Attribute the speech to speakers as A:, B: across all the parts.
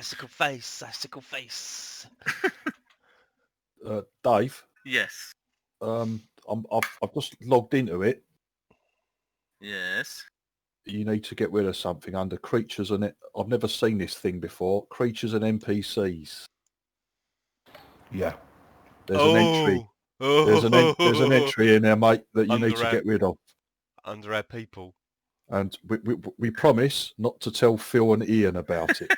A: Icicle face, icicle face.
B: Dave.
C: Yes.
B: I've just logged into it.
C: Yes.
B: You need to get rid of something under creatures and it. I've never seen this thing before. Creatures and NPCs.
D: Yeah.
B: There's an entry. There's an entry in there, mate, that you need to get rid of.
A: Under our people.
B: And we promise not to tell Phil and Ian about it.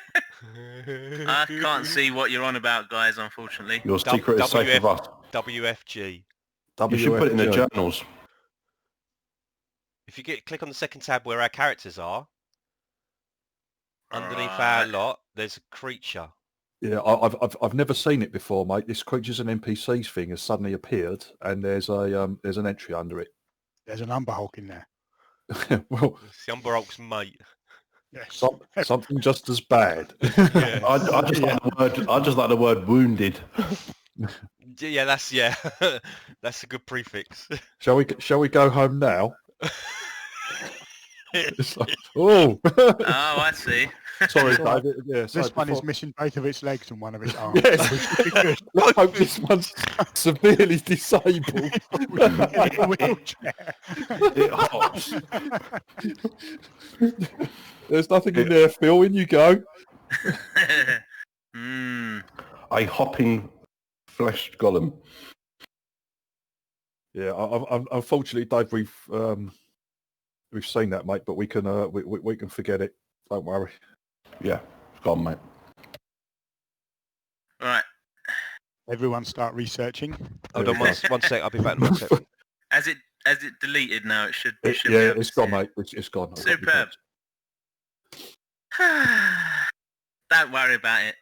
C: I can't see what you're on about, guys, unfortunately.
D: Your secret is safe with us.
A: WFG.
D: You should put it in the journals.
A: If you click on the second tab where our characters are, underneath our lot, there's a creature.
B: Yeah, I've never seen it before, mate. This creatures and NPCs thing has suddenly appeared, and there's an entry under it.
E: There's an Umber Hulk in there.
B: Well,
A: it's the Umber Hulk's mate.
E: Yes.
B: Something just as bad.
A: Yeah.
D: I just like the word wounded.
A: Yeah, that's that's a good prefix.
B: Shall we go home now? Oh,
C: I see.
B: Sorry, David. Yeah,
E: this one is missing both of its legs and one of its arms.
B: Yes. I hope this one's severely disabled.
E: In a wheelchair.
D: It hops.
B: There's nothing in there, Phil. In you go.
D: A hopping flesh golem.
B: Yeah, unfortunately, Dave, we've seen that, mate, but we can forget it. Don't worry.
D: Yeah, it's gone, mate.
C: Right.
E: Everyone start researching.
A: Hold on one sec. I'll be back in 1 second.
C: As it deleted now, it should.
B: It's gone, mate. It's gone.
C: Superb. Don't worry about it.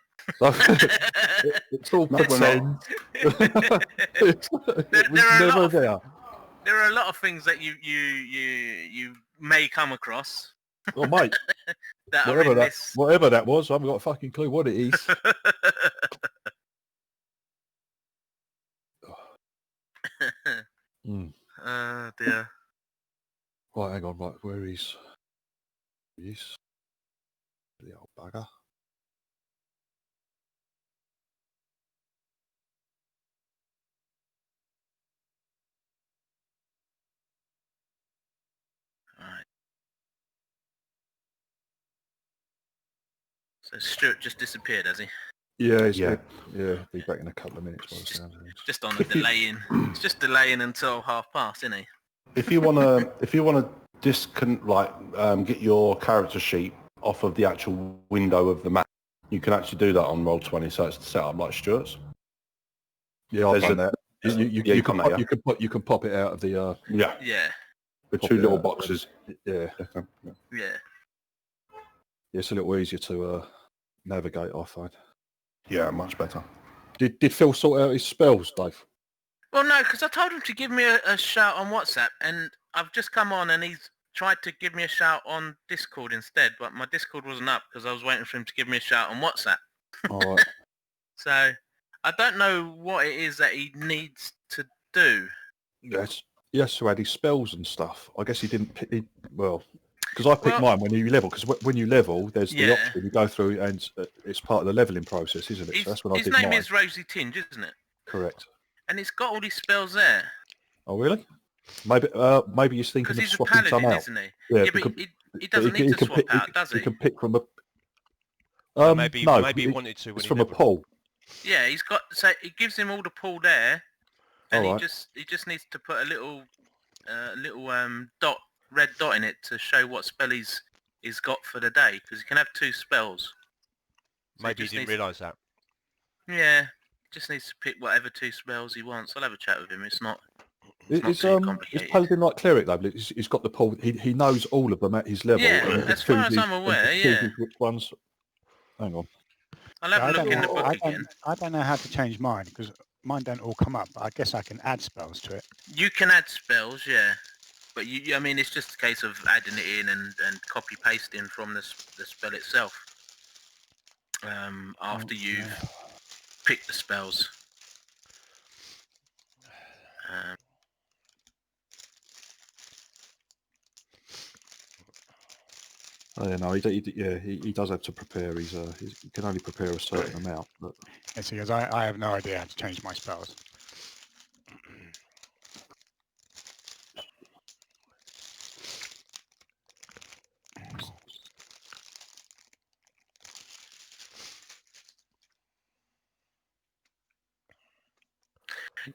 B: It's all pretend. It was never there.
C: There are a lot of things that you may come across.
B: Oh, mate. Whatever that was, I haven't got a fucking clue what it is.
C: Oh dear.
B: Right, hang on, right, where is this? The old bugger.
C: Alright. So Stuart just disappeared, has he?
B: Yeah, be back in a couple of minutes.
C: Just on a delaying. It's just delaying until past, isn't he?
D: If you wanna get your character sheet off of the actual window of the map, you can actually do that on Roll20, so it's set up like Stuart's.
B: Yeah, I've done that. You can pop it out of the
C: Yeah.
D: The two little boxes.
B: Yeah.
C: Yeah.
B: It's a little easier to navigate, I find.
D: Yeah, much better.
B: Did Phil sort out his spells, Dave?
C: Well, no, because I told him to give me a shout on WhatsApp, and I've just come on, and he's tried to give me a shout on Discord instead, but my Discord wasn't up because I was waiting for him to give me a shout on WhatsApp.
B: All right.
C: So I don't know what it is that he needs to do.
B: Yes. Yes, to add his spells and stuff. I guess he didn't pick... Because I picked mine when you level. Because when you level, there's the option. You go through and it's part of the leveling process, isn't it? So that's when I did mine.
C: His name is Rosie Tinge, isn't it?
B: Correct.
C: And it's got all these spells there.
B: Oh, really? Maybe he's thinking of swapping some out.
C: Isn't he?
B: Yeah,
C: but he doesn't need to swap out, does he?
B: He can pick from a...
A: maybe he wanted to.
B: It's from a pool.
C: Yeah, he's got... So it gives him all the pool there. And
B: All right.
C: he just needs to put a little red dot in it to show what spell he's got for the day, because he can have 2 spells. So
A: Maybe he didn't realise that.
C: Yeah, just needs to pick whatever 2 spells he wants. I'll have a chat with him. It's not too
B: It's
C: complicated.
B: Paladin like cleric though. But he's got the pool. He knows all of them at his level.
C: Yeah, as far as I'm aware, yeah.
B: Which ones? Hang on.
C: I'll have a look in the book again.
E: I don't know how to change mine because mine don't all come up. But I guess I can add spells to it.
C: You can add spells, yeah. But I mean, it's just a case of adding it in and copy pasting from the spell itself. After you've picked the spells.
B: No, he does have to prepare. He can only prepare a certain amount. But
E: Yes, he goes, I have no idea how to change my spells.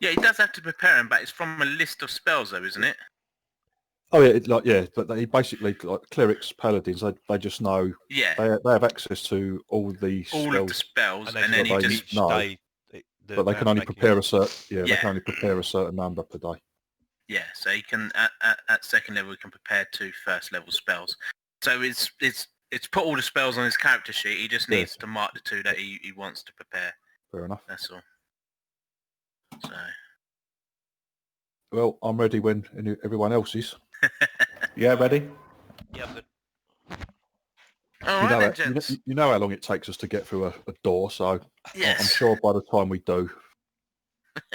C: Yeah, he does have to prepare them, but it's from a list of spells, though, isn't it?
B: oh yeah, but they basically like clerics, paladins. They just know.
C: Yeah,
B: They have access to all the
C: all
B: spells,
C: of the spells,
A: And
C: and then he
B: they
C: just...
A: each
B: no,
A: day,
B: but they can only prepare a certain. Yeah, they
C: Yeah.
B: can only prepare a certain number per day.
C: Yeah, so he can at second level he can prepare 2 first level spells. So it's put all the spells on his character sheet. He just needs to mark the 2 that he wants to prepare.
B: Fair enough.
C: That's all. So
B: Well, I'm ready when everyone else is.
D: Yeah, ready?
A: Yeah, I'm good.
C: all
B: You
C: right
B: know,
C: then,
B: that-
C: gents.
B: you know how long it takes us to get through a door, so
C: Yes.
B: I'm sure by the time we do,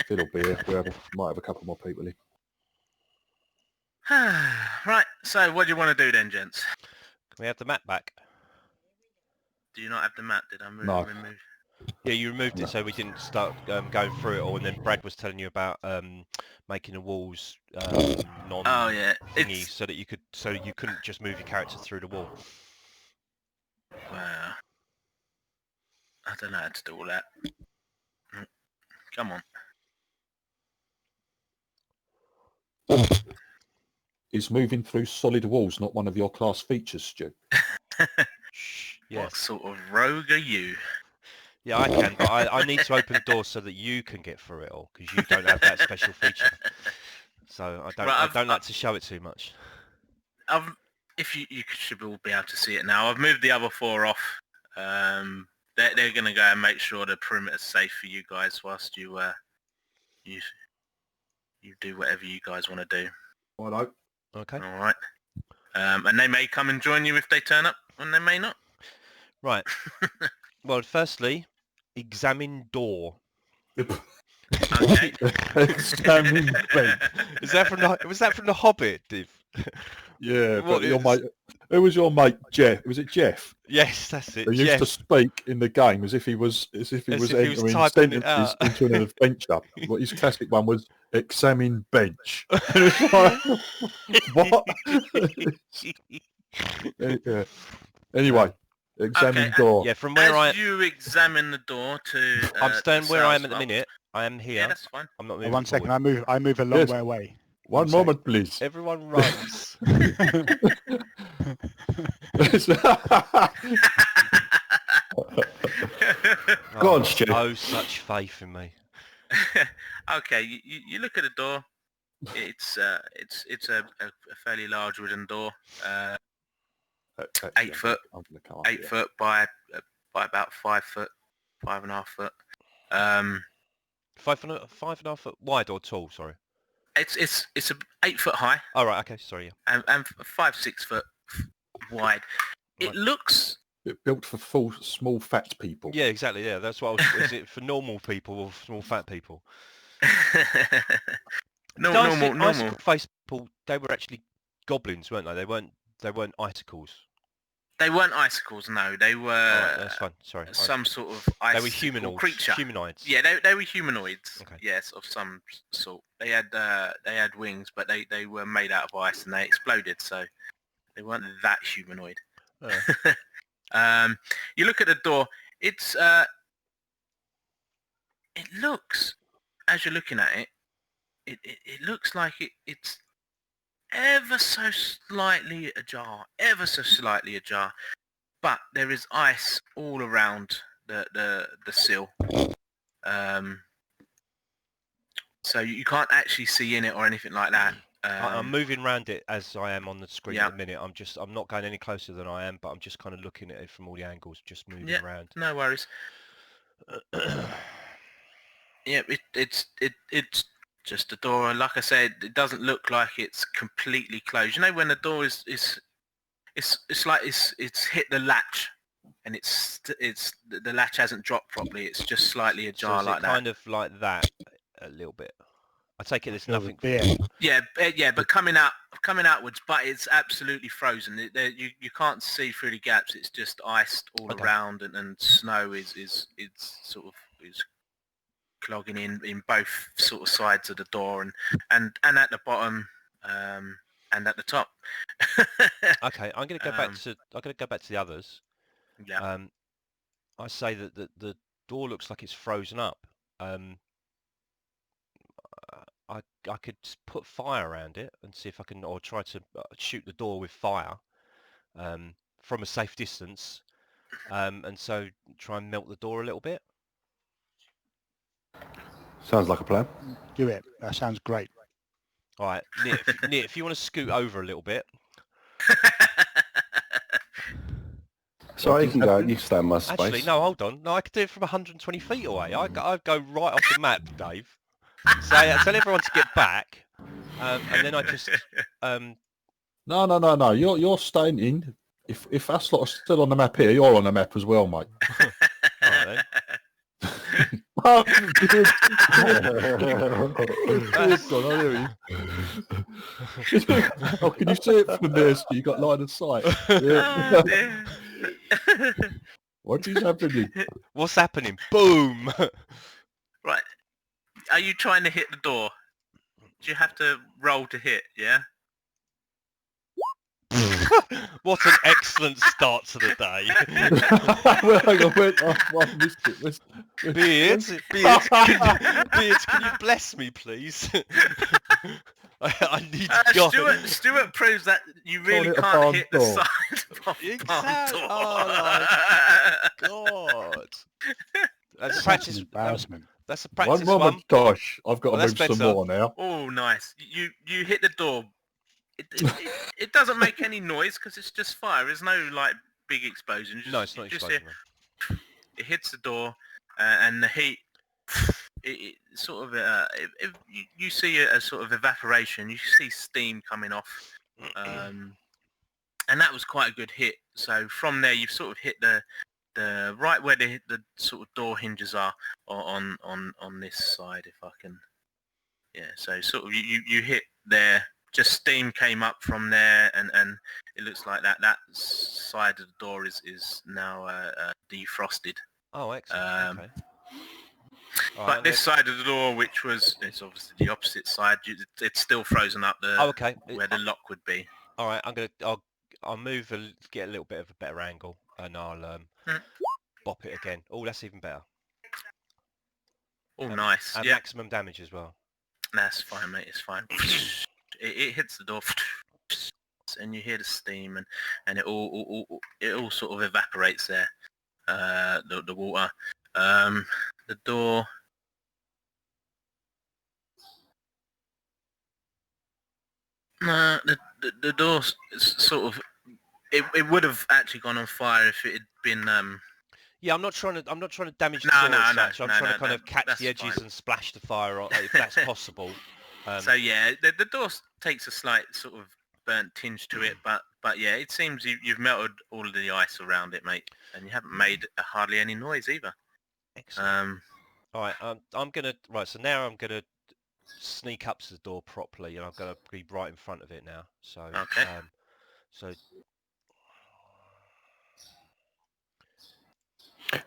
B: it'll be here. Might have a couple more people in.
C: Right. So what do you want to do then, gents?
A: Can we have the map back?
C: Do you not have the map? Did I
B: No.
C: remove?
A: Yeah, you removed
B: No.
A: it so we didn't start going through it all, and then Brad was telling you about making the walls non
C: Oh yeah,
A: thingy
C: it's
A: so that you couldn't just move your character through the wall.
C: well, I don't know how to do all that. Come on.
B: Is moving through solid walls not one of your class features, Stu?
A: Shh.
C: What
A: Yes.
C: sort of rogue are you?
A: Yeah, I can, but I need to open the door so that you can get through it all, because you don't have that special feature. So I don't like to show it too much.
C: If you should all be able to see it now. I've moved the other 4 off. They're going to go and make sure the perimeter's safe for you guys whilst you do whatever you guys want to do.
B: Righto.
A: Okay.
C: All right. And they may come and join you if they turn up, and they may not.
A: Right. Well, firstly, examine door.
C: Okay.
B: Examine bench.
A: Was that from the Hobbit, Div?
B: Yeah,
A: What
B: but your
A: is-
B: mate. Who was your mate? Jeff. Was it Jeff?
A: Yes, that's it.
B: Who used
A: Jeff.
B: to speak in the game as if he was entering
A: typing it
B: sentences
A: out.
B: into an adventure. Well, his classic one was examine bench. It's like, what? Yeah. Anyway, examine
C: Okay,
B: door.
A: Yeah, from where
C: As you examine the door to...
A: I'm staying
C: the
A: where I am
C: south
A: at the
C: vault-
A: minute. I am here.
C: Yeah, that's fine.
A: I'm not
E: Oh,
A: moving
E: one second,
A: forward.
E: I move a long
B: Yes.
E: way away.
B: One
E: sec.
B: moment, please.
A: Everyone runs.
D: Go on, Stu.
A: Oh, such faith in me.
C: Okay, you look at the door. It's a fairly large wooden door, 8 foot,
B: I'm gonna come up
C: 8
B: here.
C: foot by about 5 foot, 5.5 foot.
A: 5.5 foot wide or tall? Sorry.
C: It's a 8 foot high
A: Oh right. Okay. Sorry. Yeah.
C: and 5-6 foot wide. It
A: Right.
C: looks
B: Built for full, small, fat people.
A: Yeah. Exactly. Yeah. That's what. Is it for normal people or small fat people?
C: normal.
A: Icicle face people. They were actually goblins, weren't they? They weren't icicles.
C: They weren't icicles. No, they were
A: All right, that's fine. Sorry.
C: some sort of
A: They were
C: icicle
A: humanoids.
C: creature.
A: Humanoids.
C: Yeah, they were humanoids.
A: Okay.
C: Yes, of some sort. They had wings, but they were made out of ice and they exploded, so they weren't that humanoid.
A: Oh.
C: You look at the door. It's it looks, as you're looking at it, it looks like it's ever so slightly ajar, but there is ice all around the sill. So you can't actually see in it or anything like that.
A: I'm moving around it as I am on the screen
C: Yeah.
A: at the minute. I'm not going any closer than I am, but I'm just kind of looking at it from all the angles, just moving
C: Yeah.
A: around.
C: No worries. Yeah, it's just a door. Like I said, it doesn't look like it's completely closed. You know when the door is it's like it's hit the latch, and it's the latch hasn't dropped properly. It's just slightly
A: So
C: ajar
A: is
C: like
A: it
C: that.
A: kind of like that a little bit? I take it there's
E: Fill
A: nothing.
E: with beer.
C: Yeah, but coming outwards, but it's absolutely frozen. You can't see through the gaps. It's just iced all
A: Okay.
C: around, and snow is sort of is clogging in both sort of sides of the door and at the bottom and at the top.
A: Okay, I'm going to go back to the others.
C: Yeah.
A: I say that the door looks like it's frozen up. I could put fire around it and see if I can, or try to shoot the door with fire from a safe distance, and so try and melt the door a little bit.
D: Sounds like a plan.
E: Do it. That sounds great.
A: All right, Nit, if you want to scoot over a little bit.
D: So you can go. You can stay in my space.
A: Actually, no, hold on. No, I could do it from 120 feet away. I'd go right off the map, Dave. Tell everyone to get back, and then I just...
B: No. You're staying in. If that's lot are still on the map here, you're on the map as well, mate.
A: All right, then.
B: Oh, can you see it from there? So you got line of sight. Yeah.
C: Oh, dear.
B: What is happening?
A: What's happening? Boom!
C: Right. Are you trying to hit the door? Do you have to roll to hit? Yeah.
A: What an excellent start to the day.
B: Well, hang on, I missed it.
A: Beards, can you bless me, please? I need God.
C: Stuart proves that you really
B: hit a
C: can't
B: barn
C: hit the
B: door.
C: side of a barn
A: Exactly.
C: door.
A: Oh my God. That's
E: Such
A: practice.
E: an embarrassment.
A: That's a
B: One
A: practice
B: moment,
A: one.
B: Tosh. I've got to
A: Well,
B: move
A: that's
B: some
A: better.
B: more now.
C: Oh, nice. You hit the door. It doesn't make any noise because it's just fire. There's no like big explosion.
A: No, it's not
C: just
A: explosion.
C: it hits the door and the heat. It sort of if you see a sort of evaporation. You see steam coming off, and that was quite a good hit. So from there, you've sort of hit the right where the sort of door hinges are on this side. If I can, yeah. So sort of you hit there. Just steam came up from there, and it looks like that side of the door is now defrosted.
A: Oh, excellent. Okay. All
C: But
A: right,
C: this side of the door, which it's obviously the opposite side, it's still frozen up
A: okay.
C: where the lock would be.
A: All right, I'll move get a little bit of a better angle, and I'll bop it again. Oh, that's even better.
C: Oh, nice.
A: And
C: Yeah,
A: maximum damage as well.
C: that's fine, mate. It's fine. It hits the door, and you hear the steam, and it all sort of evaporates there. The water. The door. No, the door sort of. It would have actually gone on fire if it had been.
A: Yeah, I'm not trying to damage the
C: No,
A: door
C: no,
A: as
C: no,
A: such. I'm
C: no,
A: trying
C: no,
A: to kind
C: no,
A: of catch
C: that's
A: the edges
C: fine.
A: and splash the fire on, if that's possible.
C: So yeah, the door takes a slight sort of burnt tinge to it, but yeah, it seems you've melted all of the ice around it, mate, and you haven't made hardly any noise either.
A: Excellent. All right, So now I'm gonna sneak up to the door properly, and I'm gonna be right in front of it now. So
C: Okay.
A: So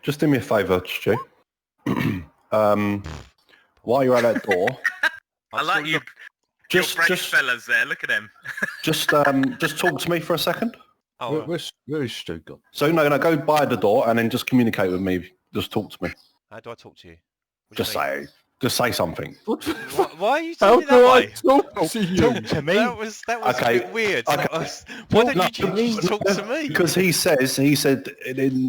D: Just do me a favour, Stu. While you're at that door,
C: I like you.
D: just
C: Brave fellas there. Look at them.
D: just talk to me for a second.
A: Oh,
B: Where is Stu gone?
D: So no, go by the door and then just communicate with me. Just talk to me.
A: how do I talk to you? What do you
D: Just say something.
A: Why are you
B: How
A: talking
B: do
A: that
B: I
A: way?
B: talk to you?
E: Talk to me.
A: That was
D: Okay,
A: a bit weird.
D: okay.
A: Why don't
D: No,
A: you just talk to me?
D: Because he said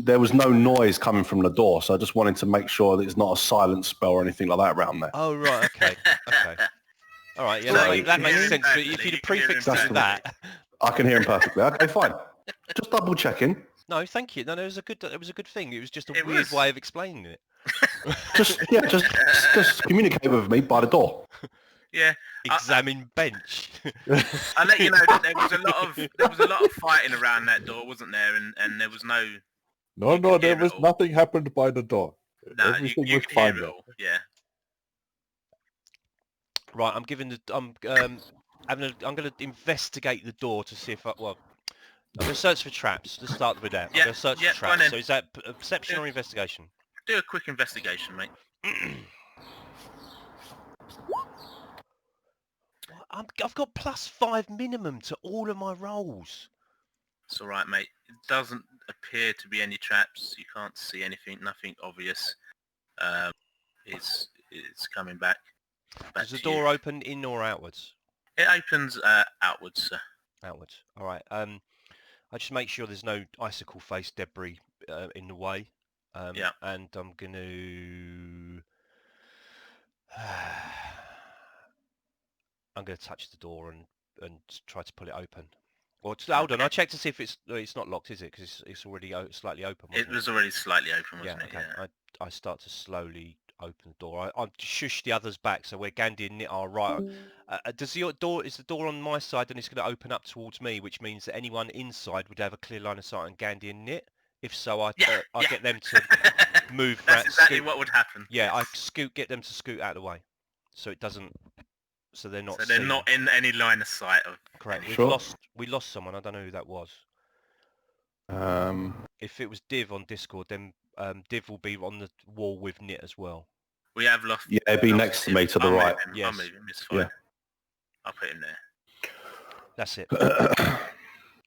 D: there was no noise coming from the door, so I just wanted to make sure that it's not a silent spell or anything like that around there.
A: Oh right, okay. All right, yeah,
C: Well,
A: that makes
C: yeah,
A: sense. But
C: exactly.
A: if you'd
C: You
A: have
C: can hear
A: prefixed
C: him
A: it to
D: perfectly.
A: that,
D: I can hear him perfectly. Okay, fine. Just double checking.
A: no, thank you. No, it was a good thing. It was just a
C: It
A: weird
C: was.
A: way of explaining it.
D: Just communicate with me by the door.
C: Yeah.
A: Examine bench.
C: I'll let you know that there was a lot of fighting around that door, wasn't there? And there was no.
B: No,
C: could
B: there
C: hear it
B: was
C: all.
B: nothing happened by the door.
C: No,
B: Everything
C: you
B: was
C: could hear
B: fine
C: it
B: there.
C: all. Yeah.
A: Right, I'm giving the I'm going to investigate the door to see if I'm going to search for traps. Let's start with that. I'm going to search for
C: go on
A: traps.
C: then.
A: So is that a perception
C: Yeah.
A: or investigation?
C: Do a quick investigation, mate.
A: I've got +5 minimum to all of my rolls.
C: It's all right, mate. It doesn't appear to be any traps. You can't see anything, nothing obvious. It's coming back
A: Does the
C: to
A: door
C: you.
A: open in or outwards?
C: It opens outwards, sir.
A: Outwards. All right. I just make sure there's no icicle face debris in the way.
C: Yeah.
A: And I'm going to... I'm going to touch the door and try to pull it open. Or hold on, I check to see if it's not locked, is it? Because it's already slightly open.
C: It was already slightly open, wasn't
A: Yeah.
C: it?
A: Okay.
C: Yeah.
A: I start to slowly open the door. I shush the others back, so where Gandhi and Nit are right. Is the door on my side, and it's going to open up towards me, which means that anyone inside would have a clear line of sight on Gandhi and Nit. If so, I get them to move.
C: That's exactly what would happen.
A: Yeah, I get them to scoot out of the way, so it doesn't. So they're not.
C: So they're
A: seen.
C: not in any line of sight of.
A: Correct.
D: Sure.
A: We lost someone. I don't know who that was.
D: Um,
A: If it was Div on Discord, then Div will be on the wall with Nit as well.
C: We have lost.
D: yeah, it'd be next to me to the right.
A: Yes.
C: I'll move him. It's fine.
D: Yeah.
C: I'll put him there.
A: That's it.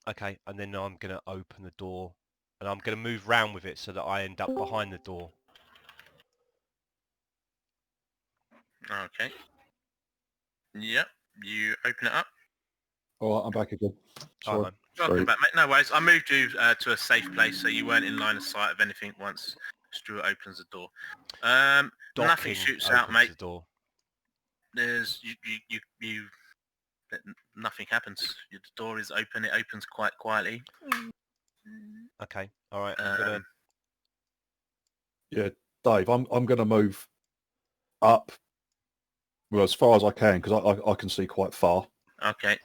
A: Okay, and then I'm going to open the door, and I'm going to move round with it so that I end up behind the door.
C: Okay. Yep. You open it up.
B: All right, I'm back again.
A: All
B: Sorry.
A: right,
C: Welcome
D: Sorry.
C: back, mate. No worries. I moved you to a safe place so you weren't in line of sight of anything once Stuart opens the door. Nothing
A: Docking
C: shoots out,
A: opens
C: mate.
A: the door.
C: There's nothing happens. The door is open. It opens quite quietly.
A: Okay, all right. I'm gonna...
B: Yeah, Dave, I'm going to move up, well, as far as I can, because I can see quite far.
C: Okay.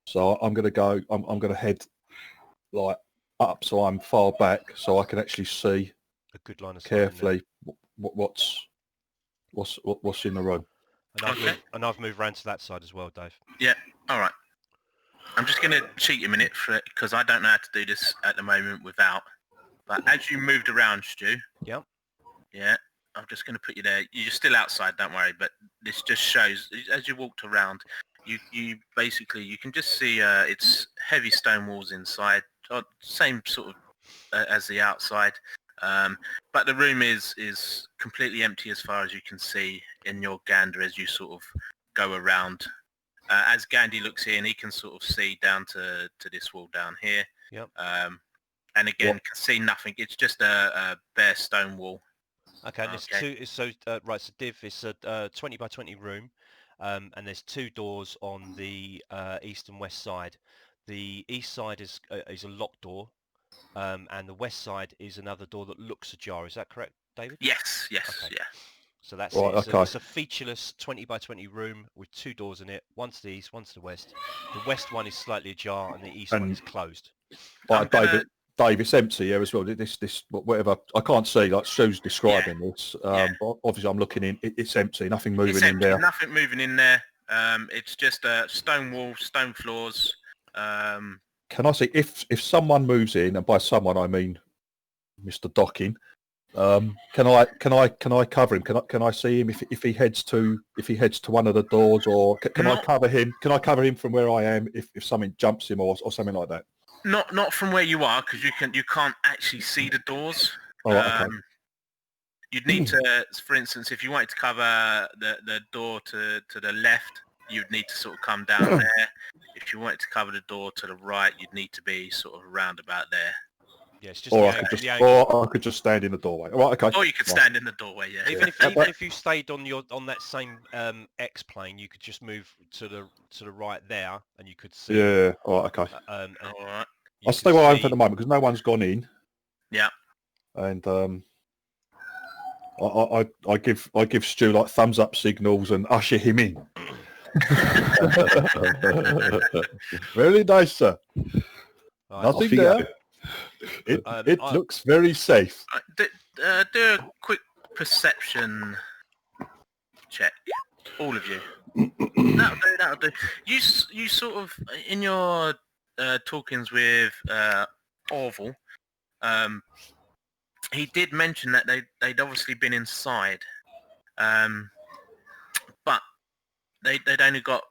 B: So I'm going to go. I'm going to head like up, so I'm far back, so I can actually see
A: a good line of sight. In there.
B: carefully what's in the room.
A: And I've moved round to that side as well, Dave.
C: Yeah. All right. I'm just going to cheat a minute because I don't know how to do this at the moment without. But as you moved around, Stu.
A: Yep.
C: Yeah. I'm just going to put you there. You're still outside, don't worry. But this just shows as you walked around, you basically you can just see it's heavy stone walls inside, same sort of as the outside. But the room is completely empty as far as you can see in your gander as you sort of go around. As Gandhi looks in, he can sort of see down to this wall down here.
A: Yep.
C: And again, can see nothing. It's just a bare stone wall.
A: Okay, and there's two. So right, so Div, it's a 20 by 20 room, and there's two doors on the east and west side. The east side is a locked door, and the west side is another door that looks ajar. Is that correct, David?
C: Yes.
A: Okay.
C: Yeah.
A: So that's
B: Right,
A: it.
B: okay.
A: It's a featureless 20 by 20 room with two doors in it, one to the east, one to the west. The west one is slightly ajar, and the east one is closed.
B: Right, Dave, it's empty here as well. This whatever I can't see, like Sue's describing this. But obviously I'm looking in. It's empty. Nothing moving
C: It's
B: in
C: empty,
B: there.
C: Nothing moving in there. It's just stone walls, stone floors.
B: Can I see if someone moves in, and by someone I mean Mr. Docking? Can I cover him? Can I see him if he heads to one of the doors, or can I cover him? Can I cover him from where I am if something jumps him or something like that?
C: Not from where you are, because you can't actually see the doors.
B: Oh, okay.
C: You'd need to, for instance, if you wanted to cover the door to the left, you'd need to sort of come down there. If you wanted to cover the door to the right, you'd need to be sort of around about there.
A: Yeah, it's just
B: or I could just stand in the doorway. All right, okay.
C: Or you could stand in the doorway. Yeah.
A: Even if you stayed on that same X plane, you could just move to the right there, and you could see.
B: Yeah. All right, okay.
C: All right.
B: I'll stay where I am for the moment because no one's gone in.
C: Yeah.
B: And I give Stu like thumbs up signals and usher him in. Very nice, sir.
A: Right,
B: Nothing there. It looks very safe.
C: Do a quick perception check, all of you. That'll do. You sort of in your talkings with Orville, he did mention that they'd obviously been inside, but they'd only got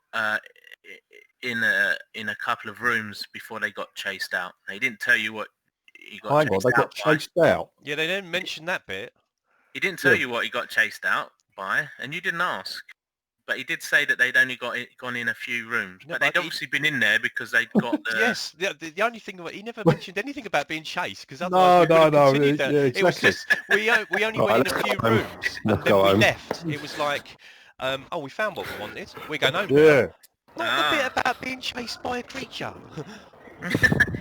C: in a couple of rooms before they got chased out. They didn't tell you what he got
B: Hang on,
C: chased
B: they got
C: out by.
B: chased out.
A: Yeah, they didn't mention that bit.
C: He didn't tell
B: Yeah.
C: you what he got chased out by, and you didn't ask. But he did say that they'd only gone in a few rooms.
A: No,
C: but they'd
A: but
C: obviously been in there because they'd got the...
A: Yes, the only thing he never mentioned anything about being chased because
B: No,
A: otherwise we would have
B: no,
A: continued there.
B: yeah,
A: It was
B: exactly.
A: just we only
D: Right,
A: went in a
D: let's
A: few
D: go home.
A: rooms and
D: Let's
A: then
D: go
A: we
D: home.
A: left. It was like, oh, we found what we wanted. We're going home now.
B: Yeah.
A: Not the bit about being chased by a creature.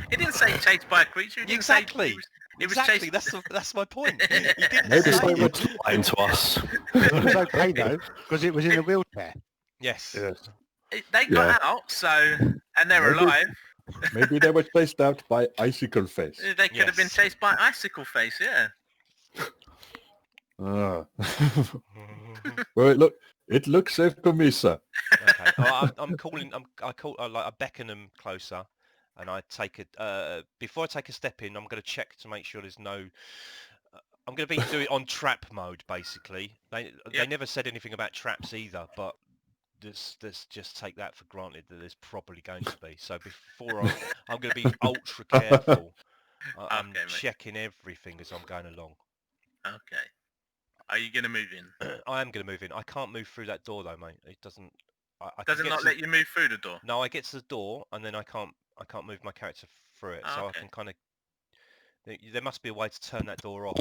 C: He didn't say chased by a creature. He didn't
A: Exactly.
C: Say it was
A: Exactly.
C: chased...
A: That's my point. He didn't
B: Maybe
A: say
B: they
A: it.
B: were
D: Lying to us.
E: It was okay though, because it was in a wheelchair.
A: Yes.
B: Yes.
C: They got out, so... And they're
B: Maybe-
C: alive.
B: Maybe they were chased out by Icicle Face.
C: They could have been
A: Yes.
C: chased by Icicle Face, yeah.
B: Ah. Well, it looks safe to me, sir.
A: Okay. Oh, I beckon them closer, and I take it. Before I take a step in, I'm going to check to make sure there's no. I'm going to do it on trap mode, basically. They never said anything about traps either, but let's just take that for granted that there's probably going to be. So before I'm going to be ultra careful. I'm
C: Okay, mate.
A: checking everything as I'm going along.
C: Okay. Are you going to move in?
A: I am going to move in. I can't move through that door though, mate. It doesn't. I
C: Does
A: can
C: it
A: get
C: not
A: to
C: let you move through the door?
A: No, I get to the door and then I can't move my character through it.
C: Oh,
A: So
C: okay.
A: I can kind of. There must be a way to turn that door off.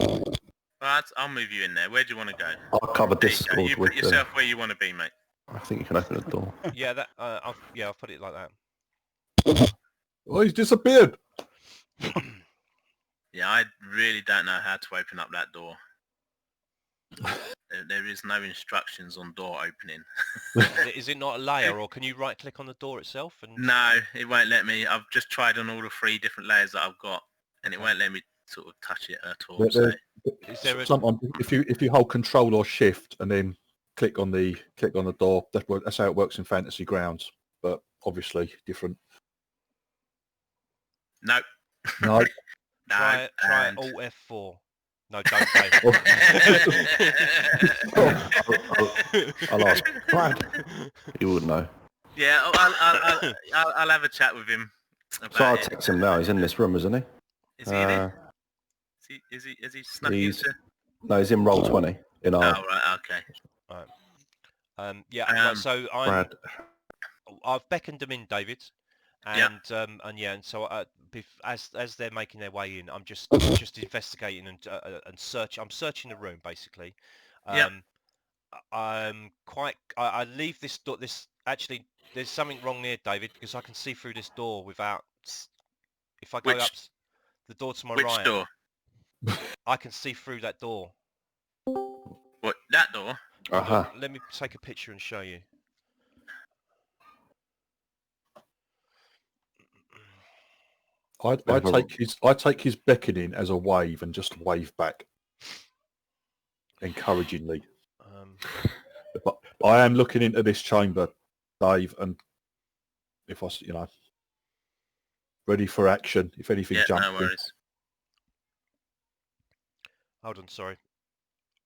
C: Right, I'll move you in there. Where do you want to go?
D: I'll cover
C: There you go.
D: Discord
C: You
D: with
C: put yourself where you want to be, mate.
D: I think you can open the door.
A: Yeah, that. I've put it like that.
B: Oh, he's disappeared.
C: Yeah, I really don't know how to open up that door. There is no instructions on door opening.
A: Is it not a layer, or can you right click on the door itself? And
C: No, it won't let me. I've just tried on all the 3 different layers that I've got, and it won't let me sort of touch it at all.
B: There-
C: So.
B: there-
A: Is there a-
B: Sometimes if you hold Control or Shift and then click on the door, that's how it works in Fantasy Grounds. But obviously different.
C: No.
B: No.
A: try
C: and-
A: Alt F4. No, don't. Dave.
D: I'll ask Brad. He would know.
C: Yeah, I'll have a chat with him about
D: So I'll
C: it.
D: text him now. He's in this room, isn't he?
C: Is he in it? Is he snuck
D: he's-
C: into?
D: No, he's in Roll20 in
C: Oh,
D: our
C: right, okay.
A: Yeah. Right, so
D: Brad.
A: I've beckoned them in, David,
C: Yeah.
A: and so as they're making their way in, I'm just investigating and search. I'm searching the room basically.
C: Yep.
A: I leave this door. Actually, there's something wrong there, David, because I can see through this door without. If I go
C: Which-
A: up the door to my
C: Which
A: right,
C: door?
A: I can see through that door.
C: What, that door?
D: Uh-huh.
A: Let me take a picture and show you.
B: I take his beckoning as a wave and just wave back encouragingly. But I am looking into this chamber, Dave, and if I, ready for action. If anything
C: Yeah,
B: jumps
C: no worries.
A: Hold on, sorry.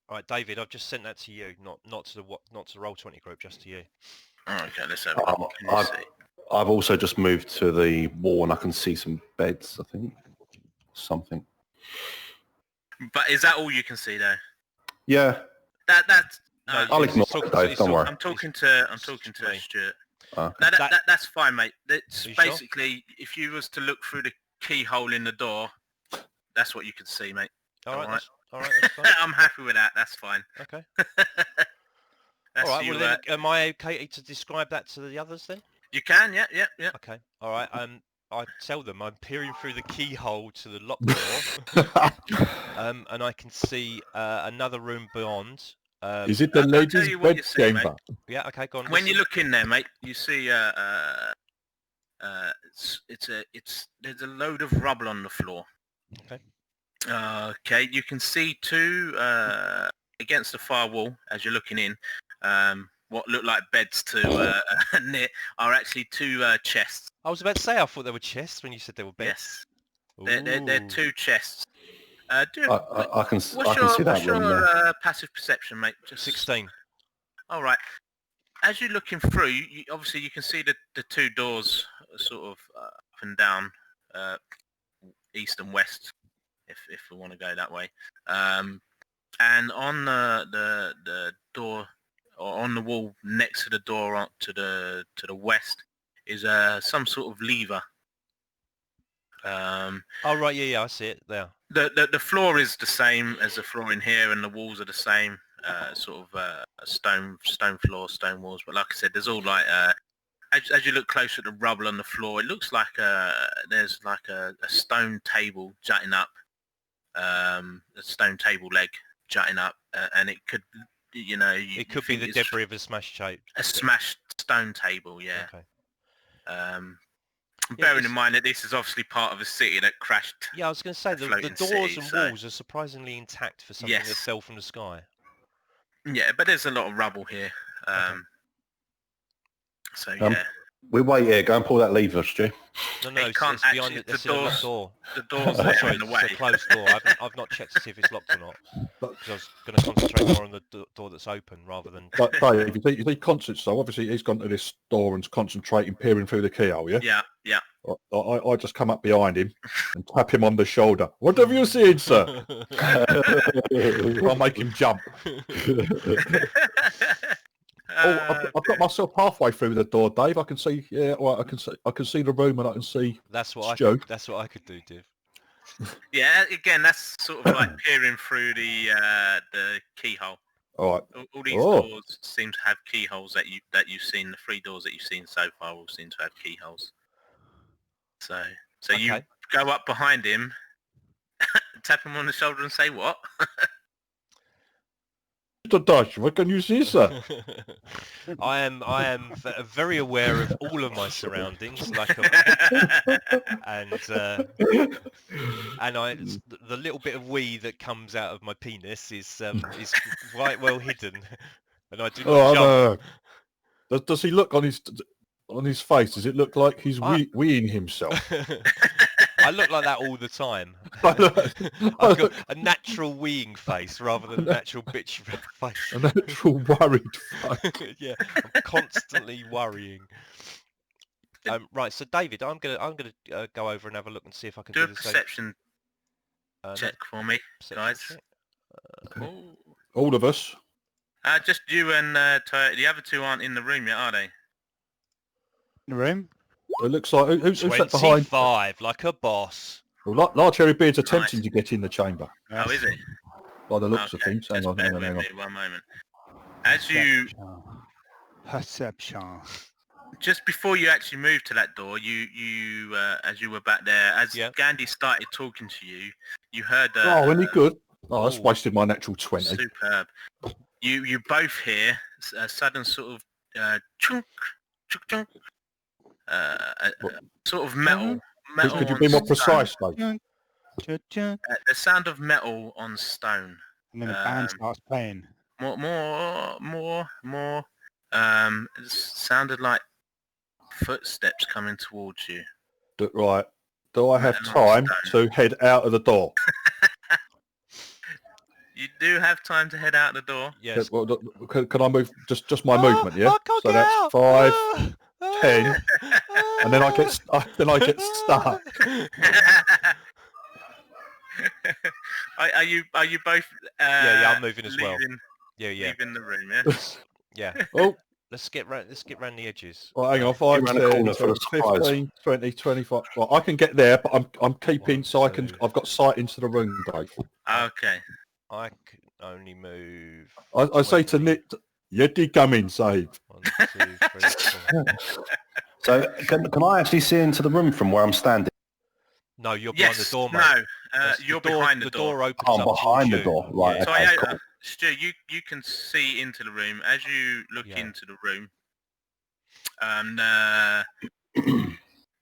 A: All right, David, I've just sent that to you, not to the Roll20 group, just to you.
C: Oh, okay, let's have a look. Can you
D: I've,
C: see?
D: I've also just moved to the wall and I can see some beds, I think. Something.
C: But is that all you can see though?
D: Yeah.
C: That's.
A: No,
D: I'll
A: he's
D: ignore
A: talking
D: it,
A: to-
D: Dave,
A: he's
D: don't
A: talking-
D: worry.
C: I'm talking to
A: me.
C: Stuart.
D: Okay.
C: No,
A: That-
C: that's fine, mate. It's
A: Are you sure?
C: basically if you was to look through the keyhole in the door, that's what you could see, mate.
A: All right,
C: Alright.
A: that's fine.
C: I'm happy with that. That's fine.
A: Okay.
C: That's
A: All right.
C: you,
A: Well, then, am I okay to describe that to the others then?
C: you can, yeah.
A: Okay. All right. I tell them I'm peering through the keyhole to the locked door, and I can see another room beyond.
B: Is it the
C: I'll tell
B: ladies'
C: you what you see, mate.
B: bedchamber?
A: Yeah. Okay. Go on.
C: When you
A: listen.
C: look in there, mate, you see there's a load of rubble on the floor.
A: Okay.
C: Okay, you can see two against the far wall as you're looking in. what look like beds to near are actually two chests.
A: I was about to say I thought there were chests when you said there were beds.
C: Yes, they're
A: Ooh.
C: two chests.
D: I can see that
C: What's
D: room there.
C: your passive perception, mate? Just
A: 16.
C: All right. As you're looking through, obviously you can see the two doors sort of up and down, east and west, if we want to go that way. And on the door, or on the wall next to the door to the west, is some sort of lever.
A: Oh right, yeah, I see it there.
C: The floor is the same as the floor in here, and the walls are the same. Sort of a stone floor, stone walls. But like I said, there's all like as you look closer at the rubble on the floor, it looks like there's like a stone table jutting up, a stone table leg jutting up, and it could,
A: It could be the debris of a smashed shape.
C: a smashed stone table. Yeah.
A: Okay.
C: Bearing in mind that this is obviously part of a city that crashed.
A: Yeah, I was going to say the
C: floating
A: doors
C: city,
A: and
C: so-
A: walls are surprisingly intact for something that
C: Yes.
A: fell from the sky.
C: Yeah, but there's a lot of rubble here.
A: Okay.
C: So
D: Um,
C: yeah,
D: We wait here. Go and pull that lever, Stu.
A: No,
C: It
A: it's
C: can't
A: behind
C: actually-
A: the, it's
C: the
A: in a locked
C: doors-
A: door.
C: the door's
A: Oh,
C: there
A: sorry,
C: in the
A: it's
C: way.
A: a closed door. I've not checked to see if it's locked or not. Because I was going to concentrate more on the door that's open rather than...
B: But Dave, if he concentrates, so obviously he's gone to this door and's concentrating, peering through the keyhole, yeah?
C: Yeah.
B: I just come up behind him and tap him on the shoulder. What have you seen, sir? I'll make him jump. I've got myself halfway through the door, Dave. I can see, I can see the room and I can see.
A: That's what
B: Stu.
A: that's what I could do, Div.
C: Yeah, again, that's sort of like peering through the keyhole.
B: All right.
C: All these
B: Oh.
C: doors seem to have keyholes that you've seen. The 3 doors that you've seen so far all seem to have keyholes. So you
A: Okay.
C: go up behind him, tap him on the shoulder, and say what?
B: Mr. Dash, what can you see, sir?
A: I am very aware of all of my surroundings, and the little bit of wee that comes out of my penis is quite well hidden, and I do not jump.
B: Does he look on his face? Does it look like he's
A: I-
B: weeing himself?
A: I look like that all the time. I've got a natural weeing face rather than a natural bitch face.
B: A natural worried face.
A: Yeah, I'm constantly worrying. Right, so David, I'm gonna go over and have a look and see if I can
C: Do a
A: do the same.
C: perception
A: No,
C: check for me,
A: perception
C: guys.
A: check.
C: Ooh.
B: All of us.
C: Just you and Toyota. The other 2 aren't in the room yet, are they?
E: In the room?
B: It looks like who's that behind?
A: 25, like a boss.
B: Well, Large Hairy Beard's attempting to get in the chamber
C: Oh, is it?
B: by the looks of things. Hang
C: just
B: on.
C: bear with me 1 moment. As you
E: Perception.
C: just before you actually moved to that door, you as you were back there, as
A: Yeah.
C: Gandhi started talking to you, you heard
B: Oh, any good? Oh, that's
A: Oh.
B: wasted my natural 20.
C: superb. You both hear a sudden sort of chunk, chunk, chunk, sort of metal.
B: Could you
C: on
B: be more
C: stone.
B: precise, mate?
E: And
C: The sound of metal on stone.
E: then the band starts playing.
C: More. It sounded like footsteps coming towards you.
B: Right. Do I have
C: Metal
B: time
C: on
B: to
C: stone.
B: head out of the door?
C: You do have time to head out the door.
A: Yes.
B: Well, can I move just my
A: Ah,
B: movement? Yeah.
A: I can't
B: So
A: get
B: that's
A: out.
B: 5,
A: Ah,
B: 10,
A: ah,
B: and then I get stuck.
C: Are you both?
A: Yeah, I'm moving as well.
C: leaving,
A: yeah.
C: Leaving the room, yeah.
A: Yeah.
B: Oh,
A: Let's get round the edges.
B: right, hang on. 5,
D: around the
B: 10,
D: corner for the surprise.
B: 15, 20, 25. Well, I can get there, but I'm keeping
A: One,
B: so I can.
A: two.
B: I've got sight into the room, Dave.
C: Okay.
A: I can only move.
B: I say to
A: 20.
B: Nick, Yeti come in, save.
A: 1, 2, 3, 4.
D: So can I actually see into the room from where I'm standing?
A: No, you're behind
C: Yes.
A: the door, mate.
C: No.
A: That's-
C: You're behind the door.
A: door opens
D: Oh, I'm
A: up
D: behind
A: towards
D: the
A: you.
D: door, right,
A: Yeah.
C: So
D: okay,
C: I,
D: cool.
C: Stu, you can see into the room as you look
A: Yeah.
C: into the room.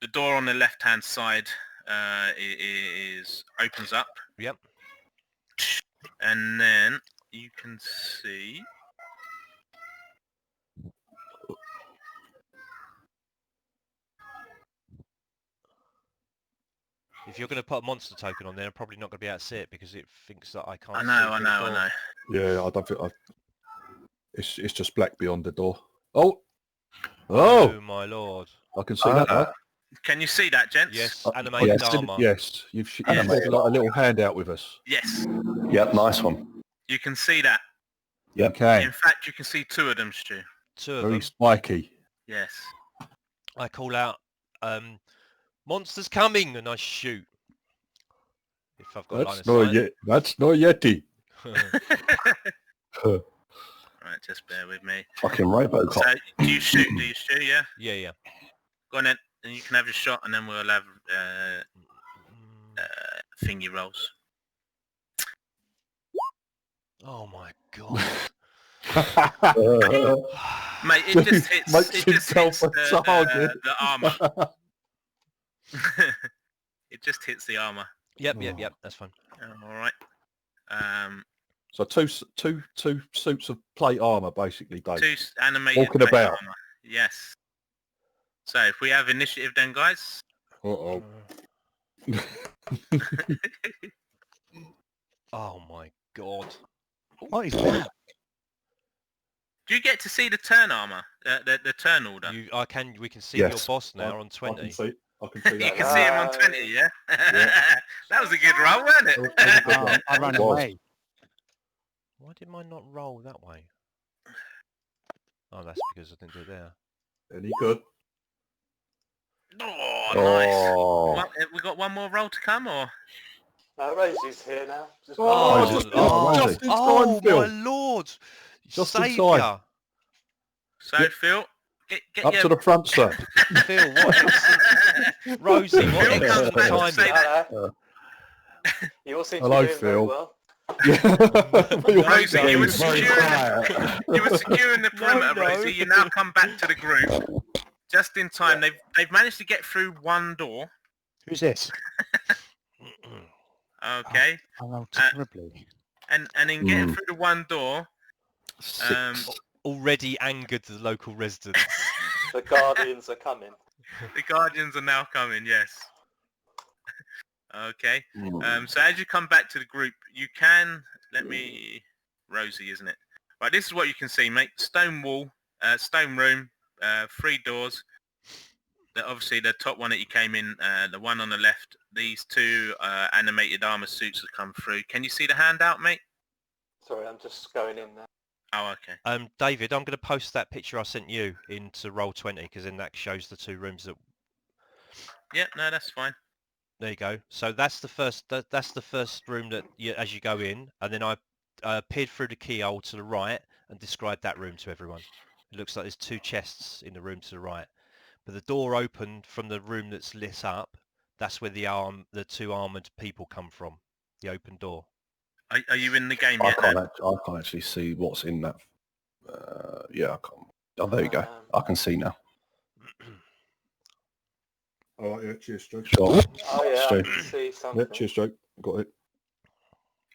C: The door on the left-hand side opens up,
A: Yep.
C: and then you can see
A: If you're going to put a monster token on there, I'm probably not going to be able to see it because it thinks that I can't.
C: I
A: see
C: know,
A: through the door.
B: Yeah, I don't think it's just black beyond the door. Oh,
A: Oh my lord!
B: I can see that now.
C: Can you see that, gents?
A: Yes,
B: I
A: animated
B: can see-
A: armor.
B: Yes, you've shared
D: Animated
B: like a little handout with us.
C: Yes.
D: Yep, nice one.
C: You can see that.
D: Yep.
B: Okay,
C: In fact, you can see 2 of them, Stu.
A: Two of
B: very
A: them.
B: spiky.
C: Yes.
A: I call out, "Monsters coming!" and I shoot. If I've got line of sight.
B: That's no Yeti.
C: Right, just bear with me.
D: Fucking Robocop.
C: So, do you shoot? Do you shoot? Yeah.
A: Yeah.
C: Go on then, and you can have your shot, and then we'll have thingy rolls.
A: Oh my god!
C: Mate, it just hits.
B: Makes
C: It just
B: himself
C: hits
B: a target.
C: the armor. It just hits the armor.
A: Yep. That's fine.
C: All right.
B: So two suits of plate armor, basically, Dave.
C: 2 animated
B: Walking
C: plate
B: about.
C: armor. Yes. So if we have initiative then, guys.
B: Uh-oh.
A: Oh my god!
E: What is that?
C: Do you get to see the turn armor? The turn order?
A: We can see
D: Yes.
A: your boss now on
B: I
A: 20.
B: can see that.
C: You can see him on 20, yeah? That was a good roll, wasn't it?
E: Oh, I ran
B: It was.
E: away.
A: Why did mine not roll that way? Oh, that's because I didn't do it there.
B: Any good?
C: Oh,
D: Oh.
C: nice. We got one more roll to come, or?
F: Rosie's here now. Just
B: just in time, Phil.
A: my lord!
B: Just in
A: Saviour!
B: time.
C: So, Phil, get
B: Up
C: your...
B: to the front, sir.
A: Phil, what excellent... Rosie, what
C: Phil comes
A: excellent
C: back to
A: timing.
C: say that.
F: Hello. You all seem
B: Hello,
F: to be doing very
B: Phil.
F: well.
C: Rosie, you were
B: Very
C: securing,
B: quiet.
C: you were securing the perimeter,
A: no.
C: Rosie. You now come back to the group. Just in time. They've managed to get through one door.
E: Who's this?
C: Okay.
E: I rolled terribly.
C: And in getting through the one door,
D: 6.
A: Already angered the local residents.
F: The Guardians are coming.
C: the Guardians are now coming, yes. Okay. So as you come back to the group, you can... Rosie, isn't it? Right, this is what you can see, mate. Stone wall, stone room, 3 doors. Obviously, the top one that you came in, the one on the left, these 2 animated armor suits have come through. Can you see the handout, mate?
F: Sorry, I'm just going in there.
C: Oh, okay.
A: David, I'm going to post that picture I sent you into Roll20 because then that shows the 2 rooms that...
C: Yeah, no, that's fine.
A: There you go. So that's the first. That's the first room that as you go in, and then I peered through the keyhole to the right and described that room to everyone. It looks like there's 2 chests in the room to the right, but the door opened from the room that's lit up. That's where the 2 armored people come from. The open door.
C: Are you in the game
D: I
C: yet?
D: can't actually see what's in that. Yeah, I can't. Oh, there you go. I can see now.
B: All right, yeah, cheers, Joe.
D: Sure.
F: Oh yeah, I
D: Stu.
F: can see
B: Yeah,
F: something.
B: cheers, Joe. Got it.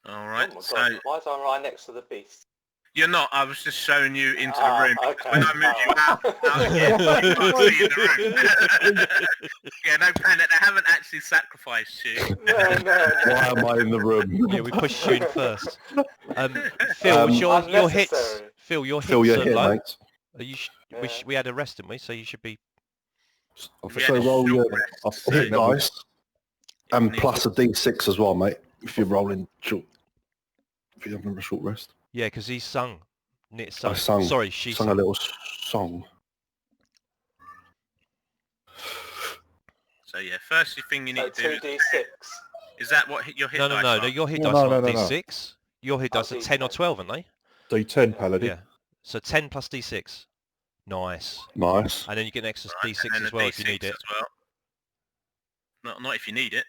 C: All right.
F: Oh my
C: So
F: God, why is I right next to the beast?
C: you're not. I was just showing you into the room.
F: Okay.
C: When I move you out here, you can't see in the room. Yeah, no panic. They haven't actually sacrificed you.
F: No.
D: Why am I in the room?
A: Yeah, we pushed you in first. Phil, your hits.
F: Unnecessary.
A: Phil, your hits
D: Phil, you're
A: are
D: here,
A: low.
D: mate.
A: We had a rest, didn't we? So you should be.
C: Yeah,
D: So roll your
C: short
D: hit dice and
C: need
D: plus a d6 as well, mate. If you're rolling short, if you're having a short rest.
A: Yeah, because he sung. Knit
D: I
A: sung.
D: sung.
A: Sorry, she
D: Sung
A: sung.
D: a little song.
C: So yeah, first thing you
F: So
C: need to do
F: 2d6.
C: is that what your hit
A: No,
C: dice are?
A: your hit
B: No,
A: dice
B: no,
A: are
B: no, no.
A: D6. Your hit
F: Oh,
A: dice are 10 or
F: D10.
A: 12, aren't they?
B: D10, Paladin.
A: Yeah. So 10 plus D6. Nice.
D: Nice.
A: And then you get an extra
C: Right,
A: D6
C: and then
A: as
C: a
A: well if you
C: D6
A: need it.
C: as well. Not if you need it.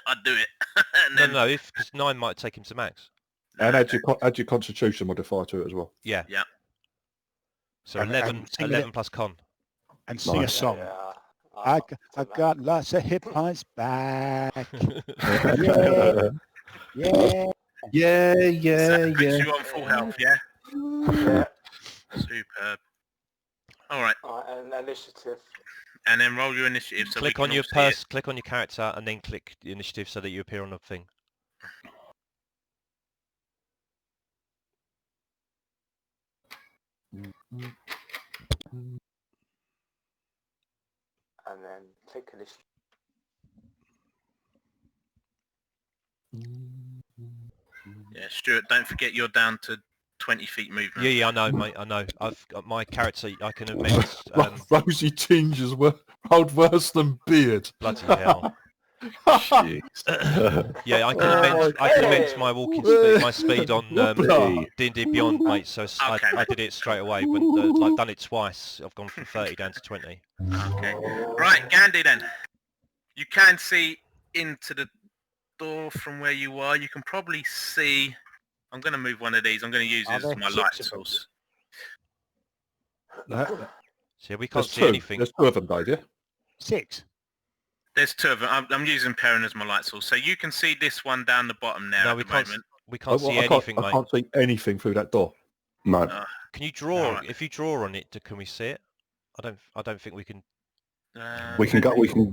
C: I'd do it. And
A: No,
C: then,
A: no, because 9 might take him to max.
B: And add your Constitution modifier to it as well.
A: Yeah.
C: Yeah.
A: So
E: And
A: 11
E: sing it.
A: 11 plus con.
E: And sing a
D: Nice.
E: song.
F: Yeah,
E: I got lots of hit points back. Yeah. Yeah.
D: Yeah,
C: so
D: yeah,
C: that puts
D: yeah.
C: you on full health, yeah?
F: Yeah.
C: Superb. All right.
F: Alright, and initiative.
C: and then roll your initiative. So
A: click
C: we
A: on
C: can
A: your
C: all see it.
A: click on your character, and then click the initiative so that you appear on the thing.
F: And then click initiative.
C: Yeah, Stuart, don't forget you're down to 20 feet movement.
A: Yeah, I know, mate. I know. I've got my character. I can amend.
B: Rosy tinges were rolled worse than beard.
A: Bloody hell.
D: Jeez.
A: Yeah, I can amend. I can amend my walking speed, my speed on D&D Beyond, mate. So
C: Okay,
A: I
C: mate.
A: did it straight away. When I've done it twice, I've gone from 30 down to 20.
C: Okay. Right, Gandhi then. You can see into the door from where you are. You can probably see... I'm going to move one of these. I'm going to use
E: Are
C: this
E: there
C: as my
E: 6
C: light
E: of them?
C: source.
A: See, we can't
B: There's
A: see
B: 2.
A: anything.
B: There's 2 of them, Dave, yeah?
E: 6.
C: There's 2 of them. I'm using Perrin as my light source. So you can see this one down the bottom there
A: No,
C: at
A: we
C: the
A: can't.
C: moment.
A: We can't see
B: I
A: anything,
B: I
A: mate.
B: can't see anything through that door.
D: No.
A: Can you draw?
C: Alright.
A: If you draw on it, can we see it? I don't think we can.
D: We can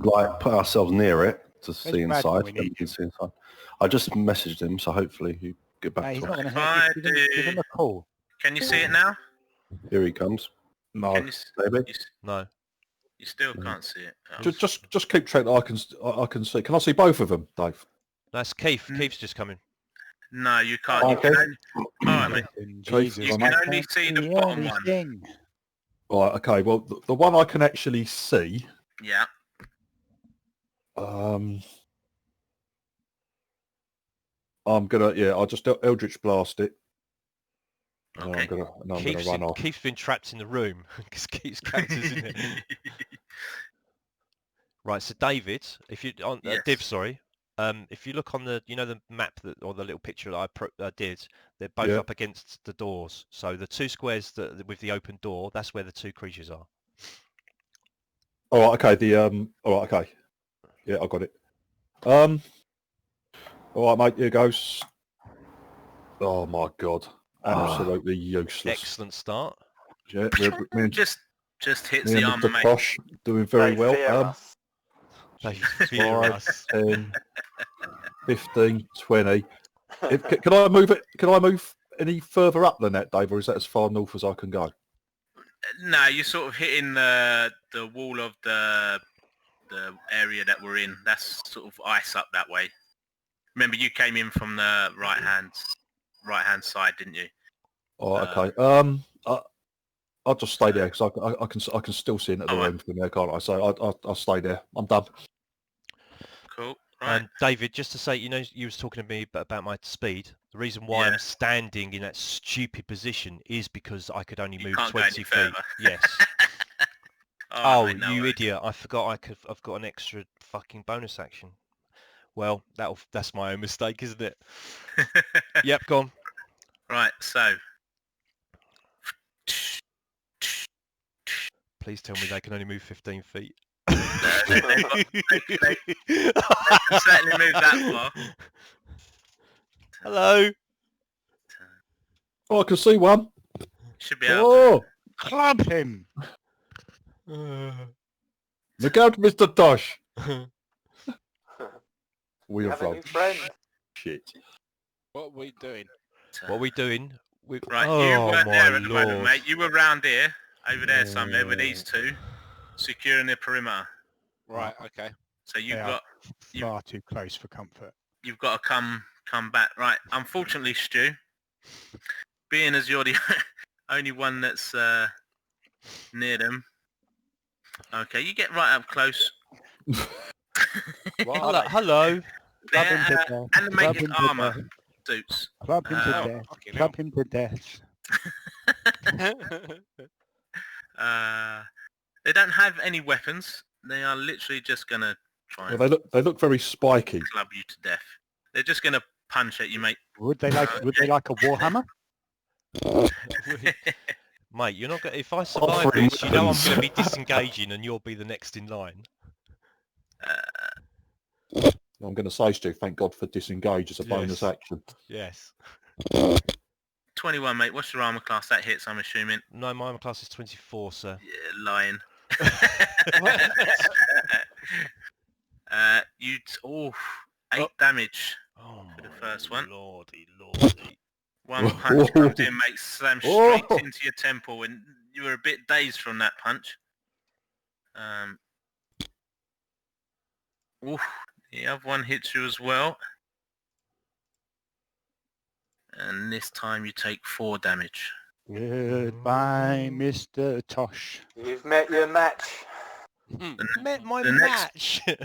D: like put ourselves near it to see
E: Brad
D: inside.
E: when we
D: So we
E: need
D: can see inside. I just messaged him, so hopefully he'll get
E: No,
D: back
E: he's
D: to
E: not
D: us.
E: going to
C: If I
E: give him a call.
C: Can you see it now?
D: Here he comes.
B: No,
C: Can you,
D: Maybe.
A: No.
C: you still can't see it. Oh.
B: just keep track. I can see. Can I see both of them, Dave?
A: That's Keith. Keith's just coming.
C: No, you can't. You
B: Okay.
C: can only, all right, mate.
E: Jesus,
C: You
E: I
C: can only
E: can't
C: see the bottom one.
E: anything.
B: Right. Okay. Well, the one I can actually see.
C: Yeah.
B: I'm gonna. Yeah. I'll just Eldritch blast it. And
C: Okay.
B: I'm gonna run off.
A: Keith's been trapped in the room because Keith's character's in it. Right. So David, if you on
C: Yes.
A: Div, sorry. If you look on the, the map or the little picture that I did, they're both
B: Yeah.
A: up against the doors. So the 2 squares with the open door, that's where the 2 creatures are.
B: All right. Okay. All right. Okay. Yeah, I got it. All right, mate. Here goes. Oh my god! Absolutely useless.
A: Excellent start.
B: Yeah, me and
C: just hits
B: me
C: the
B: and
C: armor,
B: Mr.
C: mate.
B: Posh doing very
F: They
B: well.
F: fear us.
A: They fear
B: 5,
A: us.
B: 10, 15, 20. Can I move it? Can I move any further up than that, Dave, or is that as far north as I can go?
C: No, you're sort of hitting the wall of the area that we're in. That's sort of ice up that way. Remember, you came in from the right hand side, didn't you?
B: Oh, okay. I'll just stay there because I can still see into the room from there, can't I? So I'll stay there. I'm done.
C: Cool. Right.
A: David, just to say, you was talking to me about my speed. The reason why I'm standing in that stupid position is because I could only move
C: can't go
A: 20
C: any
A: feet.
C: further.
A: Yes.
C: Oh, mate, no
A: you
C: worries.
A: idiot! I forgot I've got an extra fucking bonus action. Well, that's my own mistake, isn't it? Yep, go on.
C: Right. So.
A: Please tell me they can only move 15 feet.
C: They can certainly move that far.
A: Hello.
B: Oh, I can see one.
C: Should be able
B: Oh,
E: Club him.
B: look out, Mr. Tosh. We
F: You
B: have
F: have a new friend.
B: shit.
G: What are we doing?
A: What are we doing?
C: Right,
A: oh,
C: you weren't
A: my
C: there at the moment,
A: Lord.
C: mate. You were round here, over there somewhere with these 2, securing the perimeter.
G: Right, okay.
C: So you've
E: They are
C: got
E: far too close for comfort.
C: you've got to come back. Right. Unfortunately, Stu, being as you're the only one that's near them. Okay, you get right up close.
G: What
A: Hello.
G: are they?
A: Hello.
E: Club
C: They're
E: him to death. Club
C: animated
E: him to
C: armour
E: death.
C: suits.
E: Club him to
C: Oh,
E: death.
G: fucking
E: Club him to death.
C: They don't have any weapons. They are literally just gonna try
B: Well,
C: and
B: they look very spiky.
C: club you to death. They're just gonna punch at you, mate.
E: Would they like a warhammer?
A: Mate, you're not going to... If I survive
D: Offering
A: this, I'm going
D: weapons.
A: to be disengaging and you'll be the next in line.
B: I'm going to say, Stu, thank God for disengage as a bonus
A: Yes.
B: action.
A: Yes.
C: 21, mate. What's your armor class? That hits, I'm assuming.
A: No, my armor class is 24, sir.
C: Yeah, lying. You'd 8 damage.
A: Oh,
C: For the first one.
A: lordy.
C: One punch comes in, makes slam straight into your temple, and you were a bit dazed from that punch. The other one hits you as well. And this time you take 4 damage.
E: Goodbye, Mr. Tosh.
F: You've met your match.
A: Met my
C: the next-
A: match.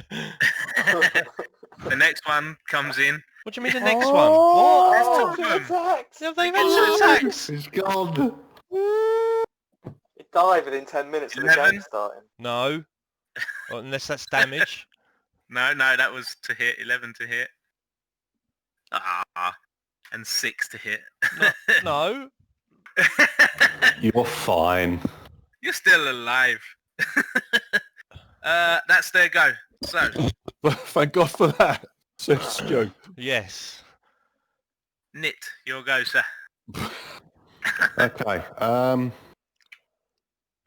C: The next one comes in.
A: What do you mean the next one? What?
F: Oh,
C: Two
F: the
C: of them.
F: attacks!
A: Have they even attacks?
D: It's gone.
F: It died within 10 minutes of the
C: 11?
F: game starting.
A: No. Well, unless that's damage.
C: No, that was to hit. 11 to hit. And 6 to hit.
A: No.
D: You're fine.
C: You're still alive. That's their go. So,
B: Thank God for that, says Stu.
A: Yes.
C: Knit, your go, sir.
D: Okay.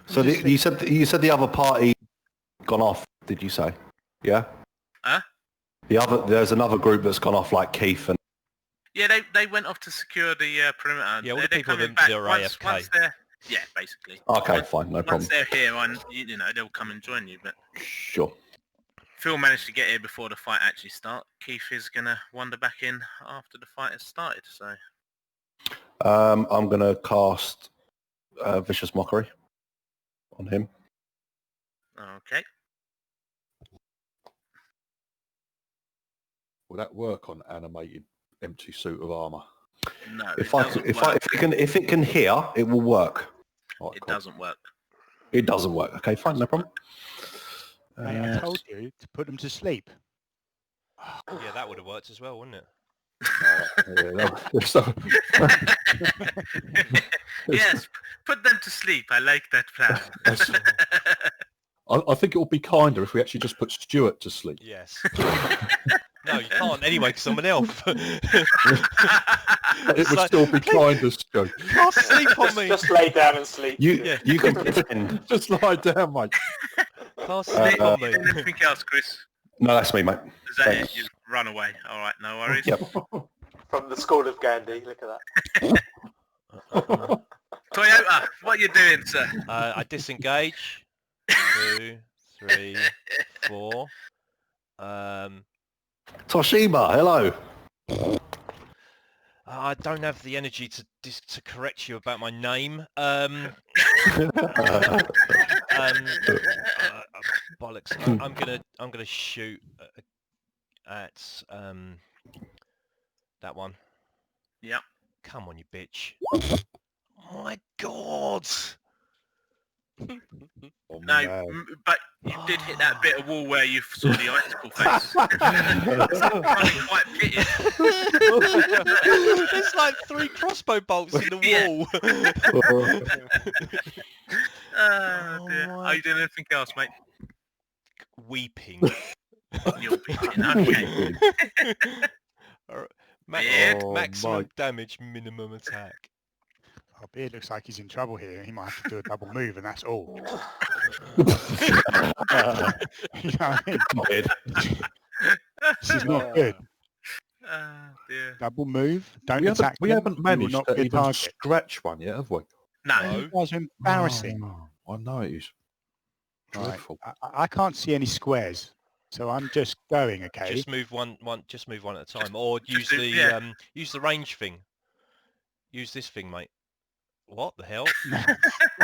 D: So you said the other party gone off. Did you say? Yeah.
C: Huh?
D: There's another group that's gone off, like Keith and.
C: Yeah, they went off to secure the perimeter.
A: Yeah, all the
C: They're
A: people
C: coming
A: that
C: back
A: are
C: once
A: AFK.
C: they're... Yeah, basically.
D: Okay, fine, no problem.
C: Once they're here, they'll come and join you. But
D: Sure.
C: Phil managed to get here before the fight actually starts. Keith is going to wander back in after the fight has started. So
D: I'm gonna cast Vicious Mockery on him.
C: okay.
B: Will that work on animated empty suit of armour?
C: No,
D: If it can hear, it will work.
B: Right,
C: it
B: cool.
C: doesn't work.
D: It doesn't work. Okay, fine, no problem.
E: Mate, I told you to put them to sleep.
A: Yeah, that would have worked as well, wouldn't it?
C: Yes, put them to sleep. I like that plan.
B: I think it would be kinder if we actually just put Stuart to sleep.
A: Yes. No, you can't anyway, because I'm an elf.
B: It would still be kinder, Stu.
A: Can't sleep on me.
F: Just lay down and sleep.
D: You can pretend.
B: Just lie down, mate.
A: Can't sleep on me.
C: Anything else, Chris?
D: No, that's me, mate.
C: Is that
D: Thanks.
C: it? You run away. All right, no worries.
D: Yep.
F: From the school of Gandhi, look at that.
C: Toyota, what are you doing, sir?
A: I disengage. 2, 3, 4.
D: Toshima, hello.
A: I don't have the energy to correct you about my name. Bollocks. I'm gonna shoot at that one.
C: Yep.
A: Come on, you bitch. Oh my God.
B: Oh,
C: No,
B: man.
C: but you did hit that bit of wall where you saw the icicle face. Running quite pitted.
A: There's like 3 crossbow bolts in the
C: Yeah.
A: wall.
C: Oh dear.
A: my-
C: Are you doing anything else, mate?
A: Weeping.
C: You're beating. Okay. Beard?
A: Maximum
B: Mike.
A: damage, minimum attack.
E: Oh, Beard looks like he's in trouble here. He might have to do a double move, and that's all. You know what I mean?
D: Beard.
E: This is not good.
C: Oh dear.
E: Double move. Don't
B: We
E: attack.
B: haven't
E: them, you will
B: managed
E: not
B: to
E: be a
B: even
E: target.
B: scratch one yet, have we?
C: No.
E: You guys are embarrassing.
B: Oh, I know it is.
E: Right.
B: Dreadful.
E: I can't see any squares, so I'm just going. Okay.
A: Just move one at a time, or use
C: do-
A: the
C: yeah.
A: use the range thing. Use this thing, mate. What the hell?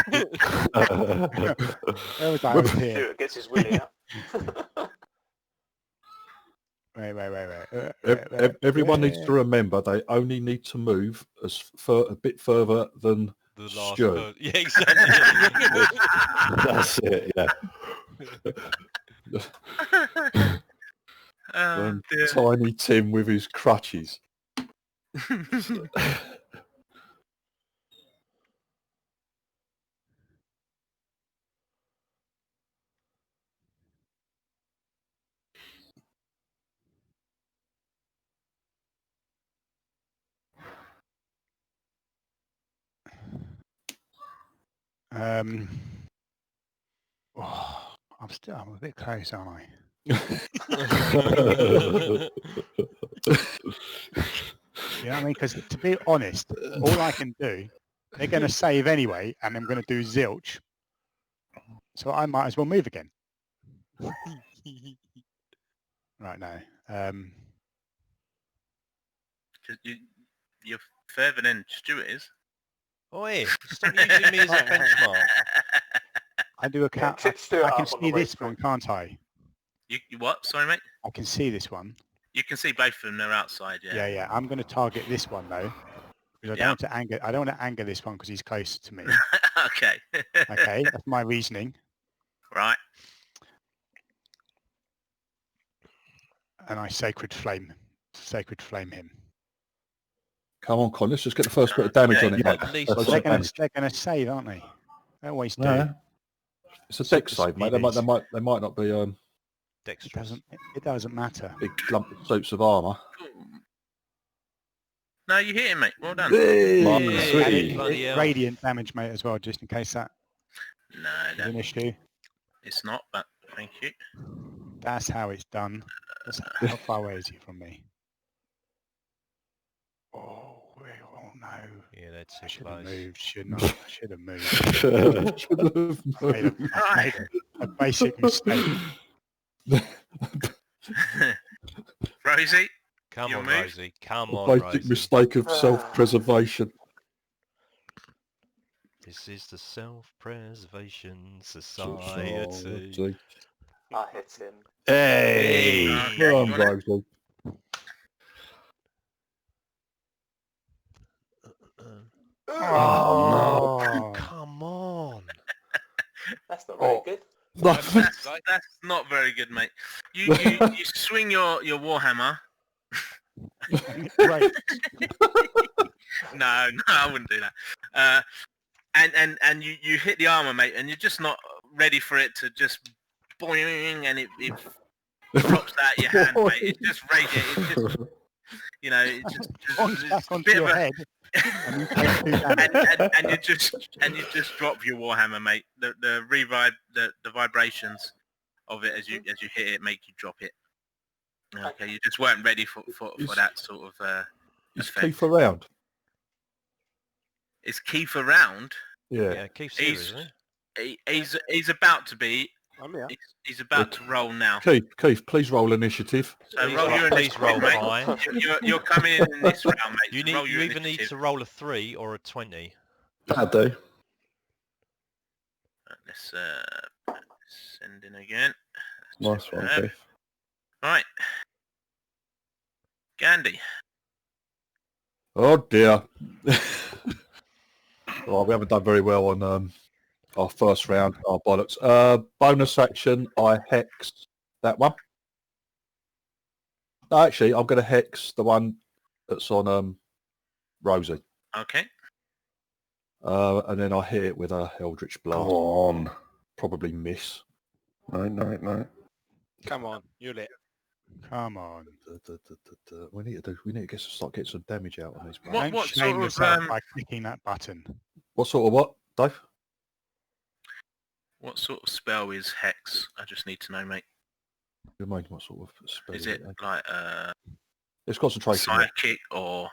E: Where was I? I was here.
F: Stuart gets his willy out.
E: Wait.
B: Everyone needs to remember they only need to move a bit further than
A: The last
B: Stuart.
A: Yeah, exactly.
D: That's it, yeah.
C: Oh dear.
B: Tiny Tim with his crutches.
E: Oh, I'm a bit close, aren't I? You know what I mean? Because to be honest, all I can do, they're going to save anyway, and I'm going to do zilch. So I might as well move again. Right now.
C: 'Cause you're further than Stuart is.
A: Oi, stop using me as a benchmark.
E: I do a count.
F: tip Stuart
E: I can
F: up on the
E: see
F: way
E: this
F: through.
E: one, can't I?
C: You what? Sorry, mate.
E: I can see this one.
C: You can see both of them. They're outside. Yeah.
E: Yeah. I'm going to target this one though, because I don't want to anger. I don't want to anger this one because he's close to me.
C: Okay.
E: Okay, that's my reasoning.
C: Right.
E: And I sacred flame him.
B: Come on, Con. Let's just get the first bit of damage on it, mate.
A: At least
B: That's
E: They're
B: it,
E: going
B: damage.
E: to save, aren't they? They always do.
B: No. It's a deck save, mate. They might not be
E: It
A: dexterous.
E: doesn't matter.
B: big lump of suits of armour.
C: No, you hit him, mate. Well done.
B: Hey,
A: Yeah,
B: sweet.
A: bloody hell.
E: Radiant damage, mate, as well, just in case that
C: No,
E: is an issue.
C: it's not. But thank you.
E: That's how it's done. How far away is he from me? Oh no.
A: Yeah, that's
E: I
A: too
E: should have
A: close.
E: moved, shouldn't I? I should have moved. Made a basic mistake.
C: Rosie,
A: Come
C: You
A: on,
C: move?
A: Rosie. Come
B: A
A: on,
B: basic
A: Rosie.
B: mistake of self-preservation.
A: This is the Self-Preservation Society.
F: I hit him.
D: Hey!
C: Okay,
B: Come on,
C: you wanna-
B: Rosie.
E: Oh,
A: Come on.
F: That's not very
B: Oh.
F: good.
C: that's not very good, mate. You swing your warhammer.
E: Right.
C: No, I wouldn't do that. And you hit the armor, mate, and you're just not ready for it to just boing, and it drops out your hand, mate. It's just radiate. It's just, you know, it's just
E: Bounce
C: it's
E: back
C: a
E: onto
C: bit of
E: your
C: a,
E: head. And you take 2 damage.
C: and you just drop your warhammer, mate. The revive, the vibrations of it as you hit it make you drop it. Okay, you just weren't ready for that sort of
B: Is
C: effect.
B: Keith around?
C: Is Keith around?
B: Yeah.
A: Yeah, Keith's here,
C: He's-
A: isn't
C: He's about to be.
F: I'm here.
C: He's about to roll now.
B: Keith, please roll initiative.
C: So
A: Please
C: roll
A: roll-
C: your
A: please
C: initiative,
A: roll
C: mate.
A: high.
C: You're coming in this round, mate.
A: You
C: so roll
A: need.
C: your
A: You either need
C: initiative.
A: to roll a 3 or a 20.
D: I do.
C: Let's send in again.
D: Nice one, Keith.
C: Right. Gandhi.
B: Oh dear. Well, we haven't done very well on our first round. Our bollocks. Bonus action. I hex that one. No, actually, I'm going to hex the one that's on Rosie,
C: Okay.
B: and then I hit it with a Eldritch
D: Go
B: Blast.
D: on.
B: Probably miss.
D: No.
G: Come on, you lit.
E: Come on.
B: We need to start getting some damage out on these.
C: What-
E: Don't shame
C: sort of,
E: yourself by clicking that button.
B: What sort of what, Dave?
C: What sort of spell is hex? I just need to know, mate.
B: Remind me what sort of spell
C: Is it like
B: It's concentration. Yeah.
C: psychic or?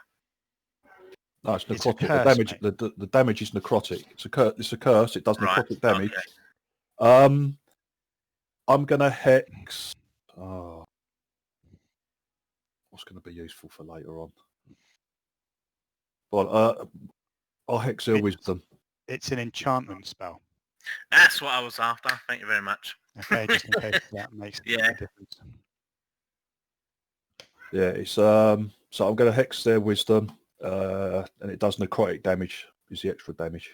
B: No, it's
E: It's a
B: necrotic.
E: curse,
B: the damage,
E: mate.
B: the damage is necrotic. It's a curse. It does
C: Right,
B: necrotic damage.
C: okay.
B: I'm gonna hex. What's going to be useful for later on? Well, I'll hex her wisdom.
E: It's an enchantment spell.
C: That's what I was after. Thank you very much.
E: Okay, just in case that makes a
C: Yeah.
E: difference.
B: Yeah, it's so I'm going to hex their wisdom, and it does necrotic damage. Is the extra damage?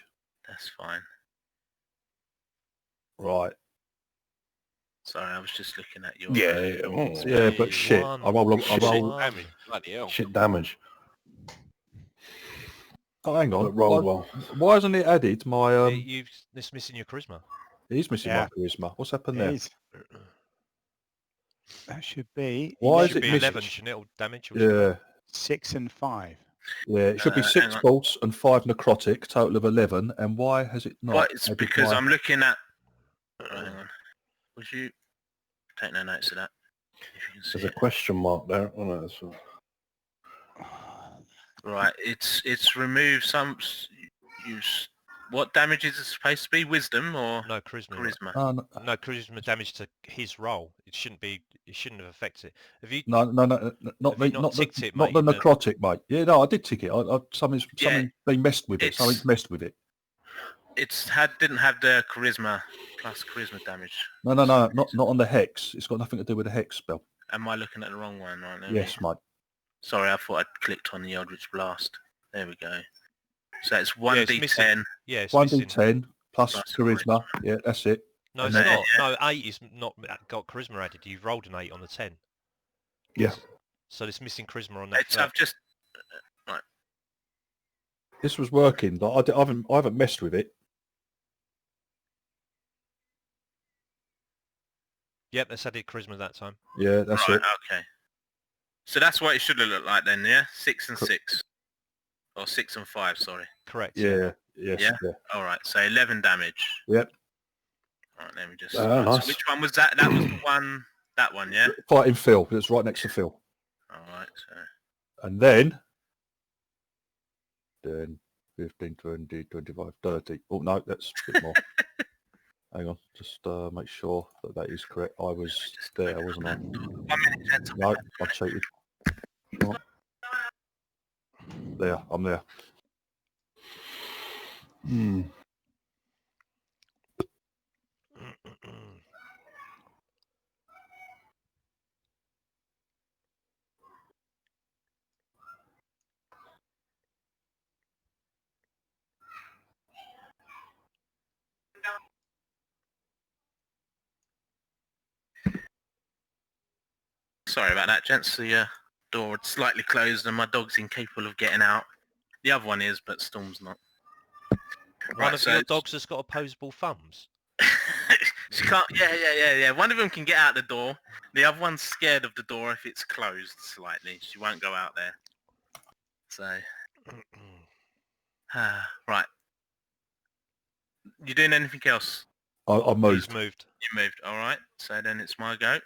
C: That's fine.
B: Right.
C: Sorry, I was just looking at your.
B: Yeah, but shit. I roll.
G: Damage. Bloody hell.
D: Shit damage.
B: Oh, hang
D: But
B: on.
D: rolled
B: Why,
D: well.
B: why hasn't it added my?
A: It's missing your charisma.
B: He's missing
E: Yeah.
B: my charisma. What's happened
E: It
B: there?
E: is. That should be
B: Why is
A: Should
B: it
A: be
B: missing?
A: 11, shouldn't it? Or damage. Or
B: Yeah,
E: 6 and 5.
B: yeah. It should be
C: Hang
B: 6
C: on.
B: bolts and 5 necrotic, total of 11. And why has it not?
C: What? It's
B: added
C: because
B: my-
C: I'm looking at. Hang on. Would you take no notes of that? If you can see
D: There's a
C: it.
D: question mark there. Oh, no, that's...
C: Right, it's removed some. Use what damage is it supposed to be? Wisdom or
A: No, charisma.
C: charisma?
A: No, charisma damage to his roll. It shouldn't be. It shouldn't have affected. Have you?
B: No, not
A: Have
B: the
A: you not ticked it,
B: not
A: mate,
B: the
A: in the-
B: necrotic, mate. Yeah, no, I did tick it. Something's
C: Yeah,
B: been messed with it.
C: it's-
B: Something's messed with it.
C: Didn't have the charisma plus charisma damage.
B: No, not on the hex. It's got nothing to do with the hex spell.
C: Am I looking at the wrong one? Right,
B: Yes, mate.
C: Sorry, I thought I'd clicked on the Eldritch Blast. There we go. So it's
A: Yeah, it's
C: 1d10.
A: missing. Yeah, it's
B: One
A: missing.
B: d10 plus
C: Plus
B: charisma. Yeah, that's it.
A: No, it's
B: And
C: then-
A: not. No, 8 is not got charisma added. You've rolled an 8 on the 10.
B: Yeah.
A: So it's missing charisma on that.
C: I've just
B: This was working. Like, I haven't messed with it.
A: Yep, that's added charisma that time.
B: Yeah, that's
C: right,
B: it.
C: okay. So that's what it should have looked like then, yeah? 6 and 6. Or 6 and 5, sorry.
A: Correct.
B: Yeah, yes,
C: Yeah?
B: yeah.
C: Alright, so 11 damage.
B: Yep.
C: Alright, let me just...
D: Oh, nice.
C: So which one was that? That was the one... That one, yeah?
B: Fighting Phil. It's right next to Phil.
C: Alright, so...
B: And then 10, 15, 20, 25, 30. Oh, no, that's a bit more. Hang on, just make sure that is correct. I was there, wasn't I?
C: 1 minute, gents.
B: No, I cheated. Oh. There, I'm there.
D: Hmm.
C: Sorry about that, gents. The door had slightly closed and my dog's incapable of getting out. The other one is, but Storm's not.
A: One of your
C: so-
A: dogs has got opposable thumbs.
C: She can't. Yeah. One of them can get out the door. The other one's scared of the door if it's closed slightly. She won't go out there. So, right. You doing anything else?
B: I
A: He's
B: moved.
A: moved.
C: You moved. All right. So then it's my go.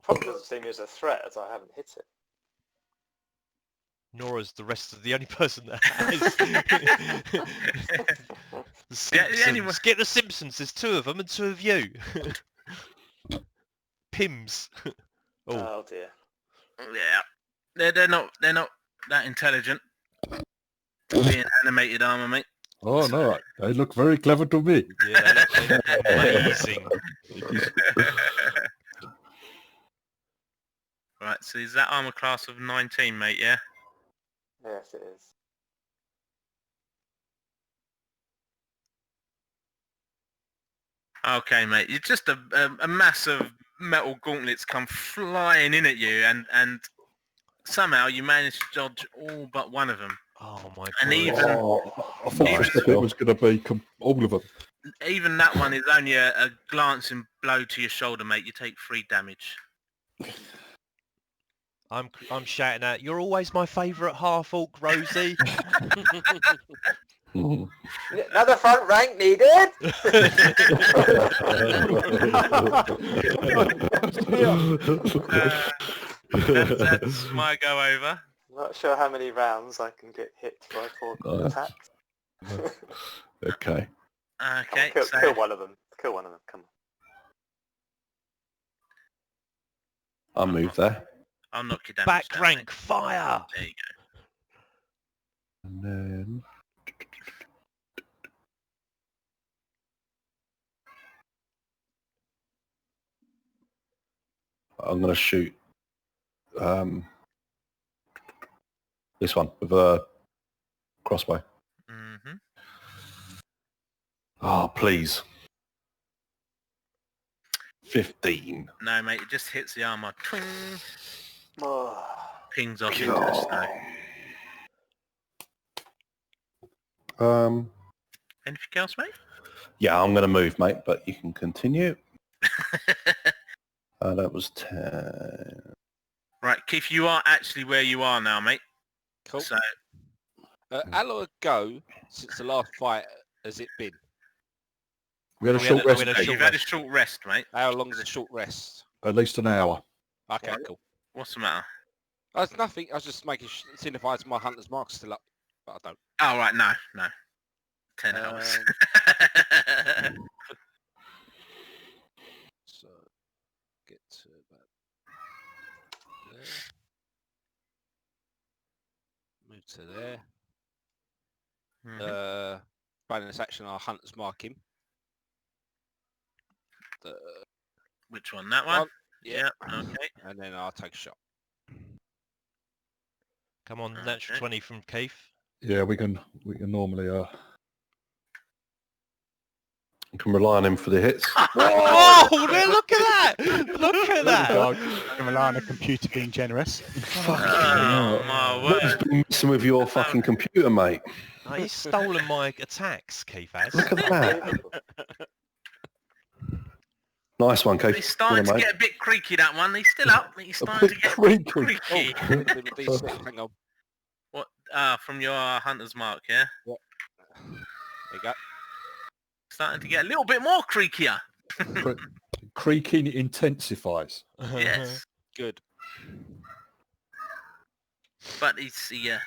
F: Probably doesn't see me as a threat as I haven't hit it.
A: Nor is the rest of the only person that has. The Simpsons.
C: anyway.
A: Get the Simpsons. There's 2 of them and 2 of you. Pims. Oh,
F: Oh dear.
C: Yeah. They're not that intelligent. Being animated armor, mate.
B: Oh no, they look very clever to me.
A: yeah, they look amazing.
C: Right, so is that armor class of 19, mate, yeah?
F: Yes, it is.
C: Okay, mate. You're just a mass of metal gauntlets come flying in at you, and somehow you manage to dodge all but one of them.
A: Oh my god.
C: And even
B: I thought for a second it was going to be all of them.
C: even that one is only a glancing blow to your shoulder, mate. You take 3 damage.
A: I'm shouting out, you're always my favourite half-orc, Rosie.
F: Another front rank needed.
C: That's my go over.
F: Not sure how many rounds I can get hit by 4
B: Nice.
F: attacks.
B: Okay.
C: Okay,
F: Kill
C: so
F: one of them. Kill one of them. Come on.
D: I'll move there.
C: I'll knock you down.
A: Back rank, fire!
C: There you go.
B: And then
D: I'm going to shoot this one with a crossbow.
C: Mm-hmm.
D: Oh, please. 15.
C: No, mate, it just hits the armor. Twing,
F: Oh,
C: pings off into the snow.
D: Um,
C: Anything else, mate?
D: yeah, I'm going to move, mate, but you can continue. That was 10.
C: Right, Keith, you are actually where you are now, mate.
G: Cool.
C: So,
G: How long ago since the last fight has it been?
B: We had a
A: We
B: short
A: had
B: rest.
A: a short
C: you've had a
A: rest.
C: short rest, mate.
G: How long's a short rest?
B: At least an hour.
G: Okay,
C: Right.
G: cool.
C: What's the matter?
G: That's nothing. I was just making seeing if my hunter's mark's still up, but I don't.
C: Oh, right, no. 10 hours.
G: So get to about there. Move to there.
C: Mhm.
G: Bonus action, I'll hunter's mark him.
C: Which one? That one?
G: One. Yeah.
C: Okay.
G: And then I'll take a shot.
A: Come on, natural
C: Okay.
A: 20 from Keith.
B: Yeah, we can normally.
D: You can rely on him for the hits.
A: Oh, look at that! Look at that!
E: Dog. Can rely on a computer being generous.
C: Oh, my
D: What has
C: word.
D: been messing with your fucking computer, mate?
A: Oh, he's stolen my attacks, Keith has.
D: Look at that. Nice one, Keith.
C: He's starting to
D: Well done,
C: get a bit creaky, that one. He's still up. He's
B: A
C: starting to
B: bit
C: get
B: creaky.
C: creaky.
G: D6, hang on.
C: What? From your hunter's mark, yeah?
G: There you go.
C: Starting to get a little bit more creakier.
B: Creaking intensifies.
C: Yes.
G: Good.
C: But he still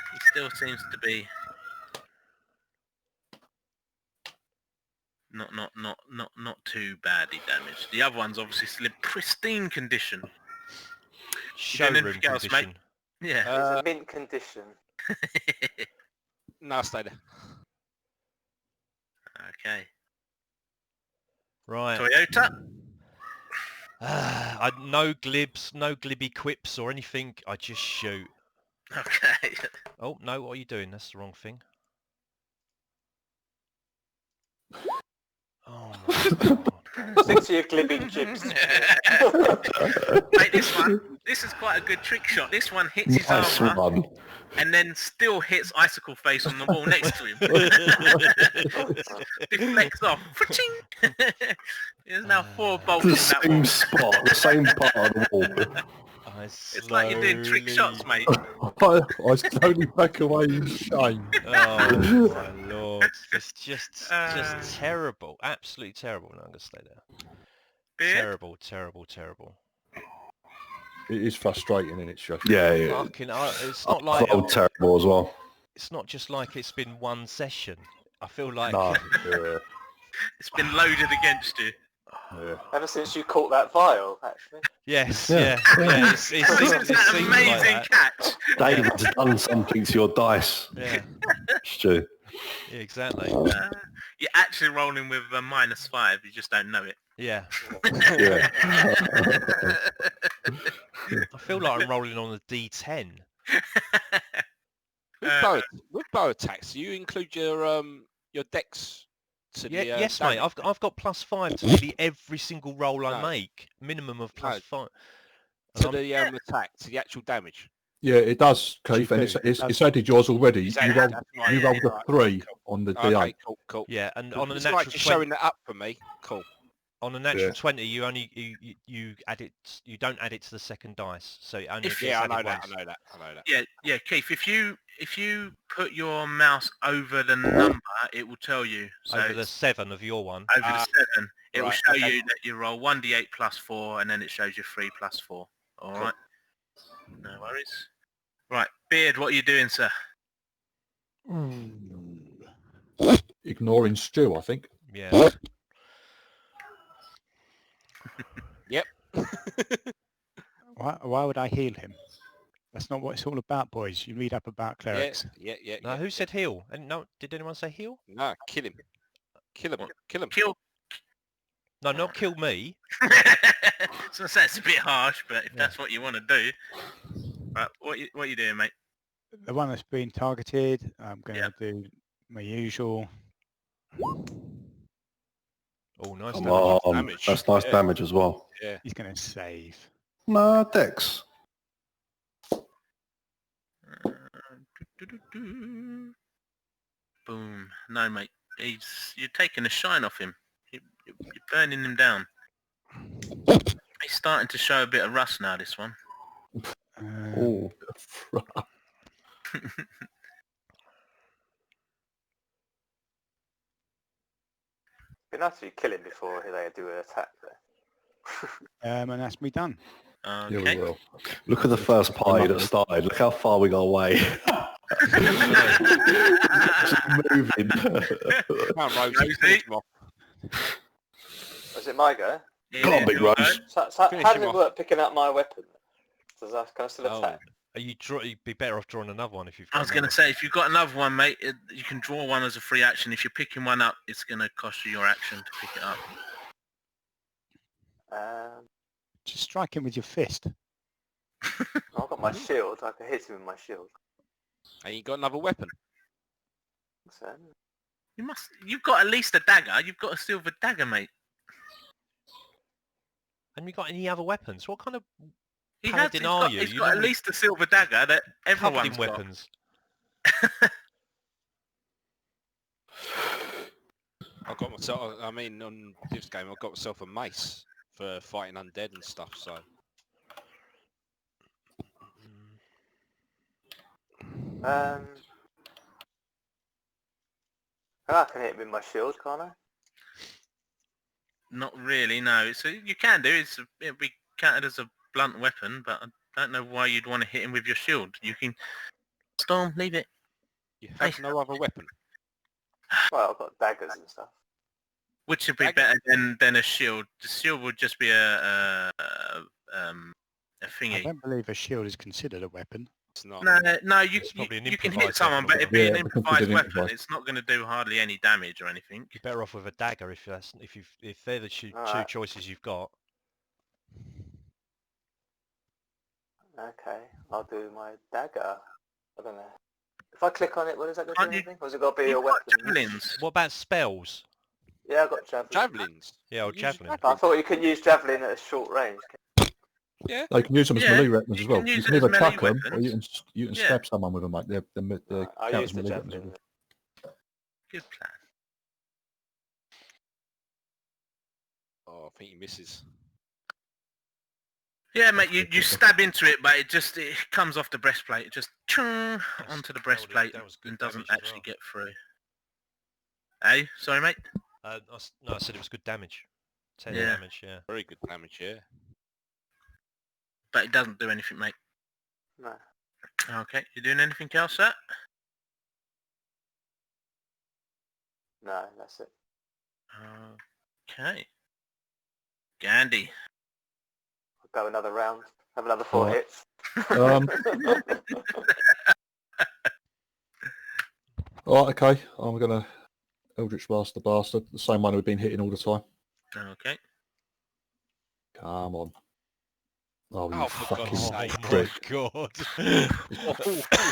C: seems to be not too badly damaged. The other one's obviously still in pristine condition.
A: Showroom
C: anything else, mate?
A: condition.
C: Yeah.
F: It's a mint condition.
G: No, I'll stay there.
C: Okay.
A: Right.
C: Toyota.
A: No glibs, no glibby quips or anything. I just shoot.
C: Okay.
A: Oh, no, what are you doing? That's the wrong thing. Oh my god.
F: Stick to your glibby jibs.
C: Mate, this is quite a good trick shot. This one hits his
D: Nice
C: armor
D: one.
C: and then still hits Icicle Face on the wall next to him. Deflects off. Fritching! There's now 4 bolts
D: The
C: in that
D: same
C: wall.
D: spot, the same part of the wall.
C: It's like you're doing trick shots, mate.
B: I slowly back away in shame.
A: Oh my lord. It's just terrible. Absolutely terrible. No, I'm going to stay there.
C: Beard?
A: Terrible, terrible, terrible.
B: It is frustrating, isn't it, Chef?
D: Yeah, yeah.
A: Fucking, it's not like...
D: Oh, terrible as well.
A: It's not just like it's been one session. I feel like...
B: No. Yeah.
C: It's been loaded against you.
B: Yeah.
F: Ever since you caught that vial, actually.
A: Yes,
B: Yeah.
A: yeah. It seems
C: That
A: like
C: amazing
A: that.
C: catch.
D: David's done something to your dice,
A: Yeah,
D: Stu.
A: yeah, exactly.
C: You're actually rolling with a -5. You just don't know it.
A: Yeah.
D: Yeah.
A: I feel like I'm rolling on a D10.
G: With bow attacks, do you include your dex to
A: Yeah,
G: the
A: yes,
G: damage?
A: mate. I've got +5 to nearly every single roll I
G: No.
A: make. Minimum of
G: No.
A: +5.
G: to the attack, to the actual damage.
B: Yeah, it does, Keith, and it's added yours already.
G: Is that-
B: You rolled,
G: that's right,
B: you
G: yeah,
B: rolled a
G: right,
B: 3
G: cool.
B: on the D8.
G: Okay, cool.
A: Yeah, and on a
G: It's
A: natural
G: like just
A: 20,
G: showing that up for me. Cool.
A: on a natural
B: Yeah.
A: 20, you only you add it. You don't add it to the second dice, so it only
C: If-
A: gets
G: Yeah, I
A: added
G: know that.
A: once.
G: I know that.
C: Yeah, Keith. If you put your mouse over the number, it will tell you. So
A: Over the 7 of your one.
C: over the 7, it will
G: right,
C: show
G: okay.
C: you that you roll 1d8 +4, and then it shows you 3 +4. All
G: Cool.
C: right. No worries. Right, Beard, what are you doing, sir?
B: Ignoring Stu, I think.
A: Yeah.
E: Why would I heal him? That's not what it's all about, boys. You read up about clerics.
G: Yeah.
A: No, who said heal? And no, did anyone say heal?
G: No, kill him. Kill him.
C: Kill.
A: No, not kill me.
C: So that's a bit harsh, but if
A: Yeah.
C: that's what you want to do, right? What you doing, mate?
E: The one that's been targeted, I'm going to
C: Yeah.
E: do my usual.
A: Oh, nice.
D: Come
A: damage.
D: on.
G: damage.
D: That's nice
G: Yeah.
D: damage as well.
G: Yeah.
E: He's going to save.
D: No, Dex.
C: Boom. No, mate. You're taking the shine off him. You're burning him down. It's starting to show a bit of rust now, this one.
B: Oh,
F: Be nice if you kill him before they do an attack there.
E: And that's me done.
B: yeah, we
C: Okay.
B: will.
D: Look at the first party that started. Look how far we got away. Just moving.
G: Come on, Rose.
C: Rosie.
G: Finish him off.
F: Is it my go?
C: Yeah,
D: Come on, Big
C: your
D: Rose.
C: go.
F: So
G: Finish
F: how does
G: him
F: it
G: off.
F: work picking up my weapon? Can I still
A: Oh,
F: attack?
A: you'd be better off drawing another one if you've.
C: I was going to say, if you've got another one, mate, you can draw one as a free action. If you're picking one up, it's going to cost you your action to pick it up.
E: Just strike him with your fist.
F: I've got my shield. I can hit him with my shield.
G: And you got another weapon.
F: So,
C: You've got at least a dagger. You've got a silver dagger, mate.
A: And you got any other weapons? What kind of
C: He's
A: paladin are you?
C: He's
A: You
C: got at
A: normally
C: least a silver dagger that
A: covered
C: everyone's
A: in
C: got.
A: weapons?
G: I got myself. I mean, on this game, I got myself a mace for fighting undead and stuff. So
F: I can hit him with my shield, can't I?
C: Not really, no. So you can do. It'll be counted as a blunt weapon, but I don't know why you'd want to hit him with your shield. You can... Storm, leave it.
G: you have no other weapon.
F: Well, I've got daggers and stuff.
C: Which would be better than a shield. The shield would just be a
E: I
C: thingy.
E: don't believe a shield is considered a weapon.
G: It's not.
C: No, you
A: It's probably an
C: you can hit
A: improvised
C: someone,
A: weapon
C: but
A: or
C: it'd be an
B: whatever. Yeah, because
C: improvised
B: it's an
C: weapon.
B: improvised.
C: It's not going to do hardly any damage or anything.
A: You're better off with a dagger if they're the two
F: Alright.
A: choices you've got.
F: Okay, I'll do my dagger. I don't know. If I click on it, what is that going to
C: Can't
F: do
C: you-
F: anything? Or has it got to be a
C: You've got
F: weapon?
C: javelins.
A: What about spells?
F: Yeah, I've got javelin.
G: Javelins.
A: Yeah, or
G: Use
A: javelin.
F: I thought you could use javelin at a short range.
G: Yeah.
B: No, you can use them as
C: Yeah,
B: melee weapons
C: you
B: as well.
C: can
B: You
C: use
B: can
C: it as
B: either
C: melee
B: chuck them or
C: weapons.
B: you can
C: Yeah.
B: stab someone with them, mate. They're
F: I'll
B: count
F: use
B: as
F: the
B: melee weapons as
F: javelin.
B: well.
C: Good plan.
G: Oh, I think he misses.
C: Yeah, mate, you stab into it, but it comes off the breastplate. It just chung onto the breastplate
A: that was good
C: and doesn't
A: damage as
C: actually
A: well.
C: get through. Hey, sorry, mate.
A: No, I said it was good damage. 10
C: Yeah.
A: damage, yeah.
G: Very good damage, yeah.
C: But it doesn't do anything, mate.
F: No.
C: Okay, you doing anything else, sir?
F: No, that's it.
C: Okay. Gandhi.
F: I'll go another round. Have another 4
B: Alright.
F: hits.
B: All right, okay. I'm gonna Eldritch Blast the bastard, the same one we've been hitting all the time.
C: Okay.
B: Come on. Oh, you
G: Oh, for
B: fucking
G: God's sake.
A: Oh
B: prick.
A: my god.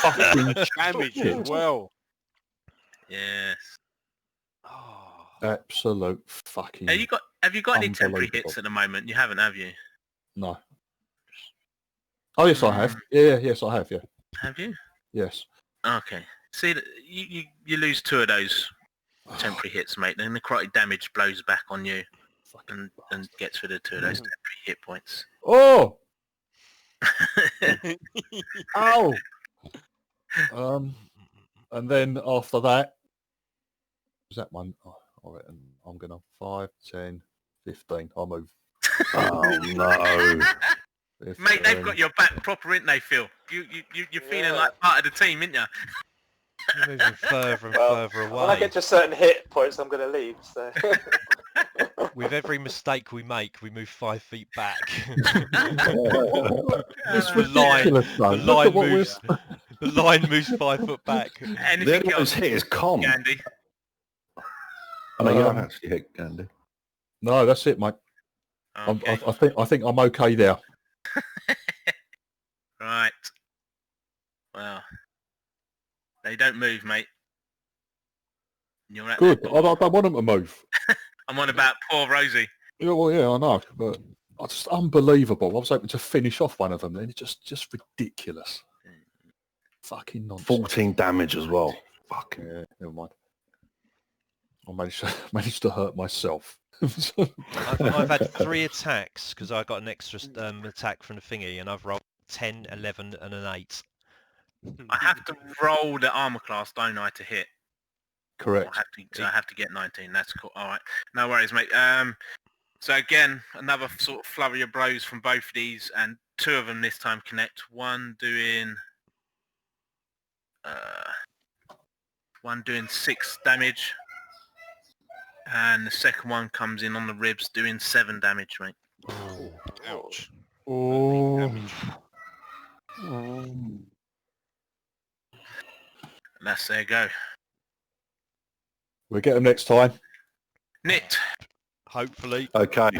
B: Fucking
G: Damage
B: shit.
G: as well.
C: Yes.
A: Oh.
B: Absolute fucking
C: Have you got any temporary
B: Unbelievable.
C: hits at the moment? You haven't, have you?
B: no. Oh yes, I have. Yeah, yes, I have. Yeah,
C: Have you?
B: yes.
C: Okay. See, you lose 2 of those temporary hits, mate. Then the necrotic damage blows back on you
B: Fucking
C: and gets rid of 2 of those temporary hit points.
B: Oh! Ow! And then after that, was that one? Oh, I reckon I'm gonna 5, 10, 15. I'll move.
D: Oh no.
B: 15.
C: Mate, they've got your back proper, ain't they, Phil? You're feeling
F: Yeah.
C: like part of the team, ain't you?
A: You're moving further and
F: Well,
A: further
F: when I
A: away.
F: get to certain hit points, I'm going to leave. So.
A: With every mistake we make, we move 5 feet back.
B: It's
A: The line-
B: ridiculous, though.
A: the
B: Look
A: line
B: at what
A: moves. The line moves 5 foot back.
D: The
C: Anything
D: only one who's
C: else,
D: hit is Con.
C: Gandhi?
D: I know you
B: Um,
D: have actually hit Gandhi.
B: No, that's it, mate.
C: Okay.
B: I think I'm okay there.
C: Right. Well, they don't move, mate. You're at
B: Good.
C: their
B: I
C: door.
B: don't want them to move.
C: I'm on about poor Rosie.
B: Yeah, well, yeah, I know, but it's unbelievable. I was hoping to finish off one of them, then it's just ridiculous. Fucking nonsense.
D: 14 damage as well. Fucking.
B: Yeah, never mind. I managed to hurt myself.
A: I've had 3 attacks because I got an extra attack from the thingy, and I've rolled 10, 11, and an 8.
C: I have to roll the armor class, don't I, to hit?
B: Correct.
C: I have to get 19. That's cool. All right. No worries, mate. So again, another sort of flurry of blows from both of these, and 2 of them this time connect. One doing 6 damage, and the second one comes in on the ribs doing 7 damage, mate.
G: Ouch.
E: Oh.
C: And that's their go.
B: We'll get them next time.
C: Knit.
A: Hopefully.
D: Okay.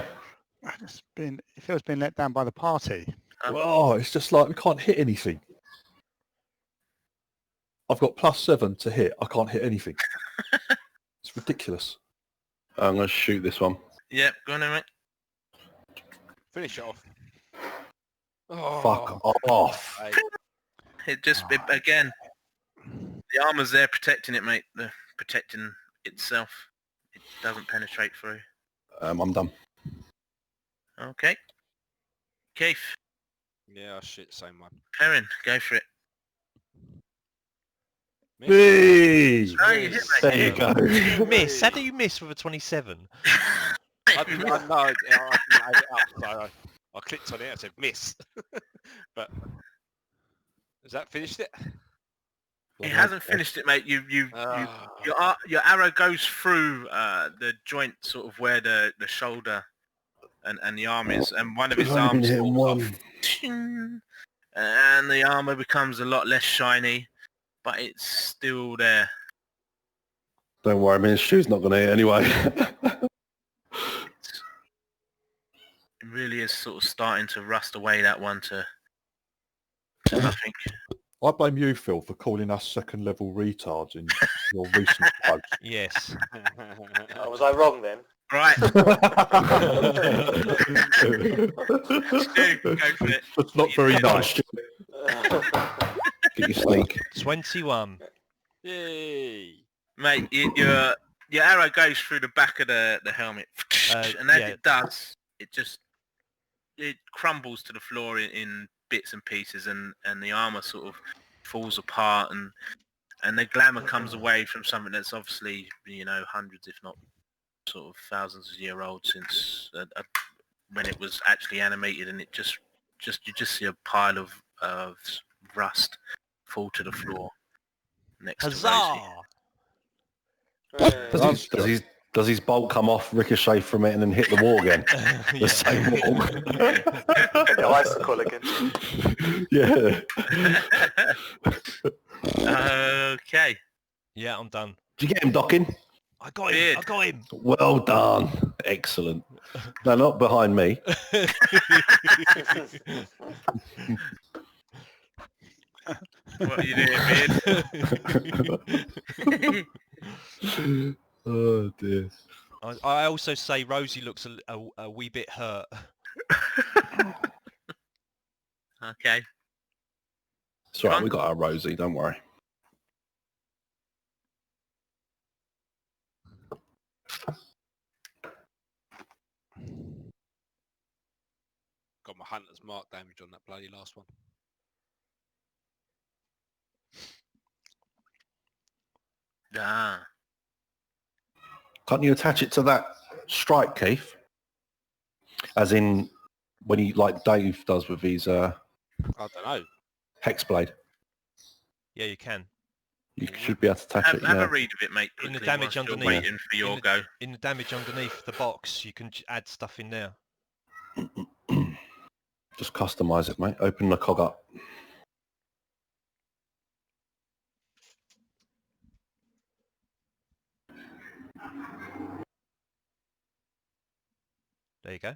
E: It feels been let down by the party.
B: Oh, it's just like we can't hit anything. I've got +7 to hit. I can't hit anything. It's ridiculous.
D: I'm going to shoot this one.
C: Yep, go on then, mate.
G: Finish it off. Oh,
D: Fuck off.
G: mate.
C: Again, the armor's there protecting it, mate. They're protecting itself. It doesn't penetrate through.
D: I'm done.
C: Okay. Keith,
G: Yeah, shit, same one.
C: Perrin, go for it.
B: Hey!
C: Oh, you hit, mate.
D: There you go.
A: You miss. How do you miss with a 27?
G: I know, I added it up, so I clicked on it, I said miss. But, has that finished it?
C: It hasn't finished it, mate. Your arrow goes through the joint, sort of where the shoulder and the arm is, and one of his arms falls off. And the armor becomes a lot less shiny, but it's still there.
D: Don't worry, I mean, his shoe's not going to hit anyway.
C: It really is sort of starting to rust away, that one, to nothing.
B: I blame you, Phil, for calling us second-level retards in your recent post.
A: Yes.
F: Oh, was I wrong then?
C: Right. Stu, go for it.
B: That's not very nice.
D: Get your sneak.
A: 21.
G: Yay!
C: Mate, your arrow goes through the back of the helmet, and as it does, it crumbles to the floor in bits and pieces, and the armor sort of falls apart, and the glamour comes away from something that's obviously, hundreds, if not sort of thousands of year old since when it was actually animated, and it just you just see a pile of rust fall to the floor next to Rosie.
A: Huzzah!
D: Does his bolt come off, ricochet from it, and then hit the wall again? The same wall.
F: Icicle again.
D: Yeah.
C: Okay.
A: Yeah, I'm done.
D: Did you get him, Docking?
A: I got him. I got him.
D: Well done. Excellent. No, not behind me.
C: What are you doing, Beard?
D: Oh dear.
A: I also say Rosie looks a wee bit hurt.
C: Okay.
D: It's all right, we got our Rosie, don't worry.
G: Got my hunter's mark damage on that bloody last one.
C: Ah.
D: Can't you attach it to that strike, Keith? As in, when he, like Dave does with his
G: I don't know.
D: hex blade.
A: Yeah, you can.
D: You should be able to attach it,
C: Have
D: yeah.
C: a read of it, mate.
A: In the
C: quickly,
A: damage
C: whilst you're
A: underneath.
C: waiting for your go.
A: In the damage underneath the box, you can add stuff in there.
D: Just customise it, mate. Open the cog up.
A: There you go.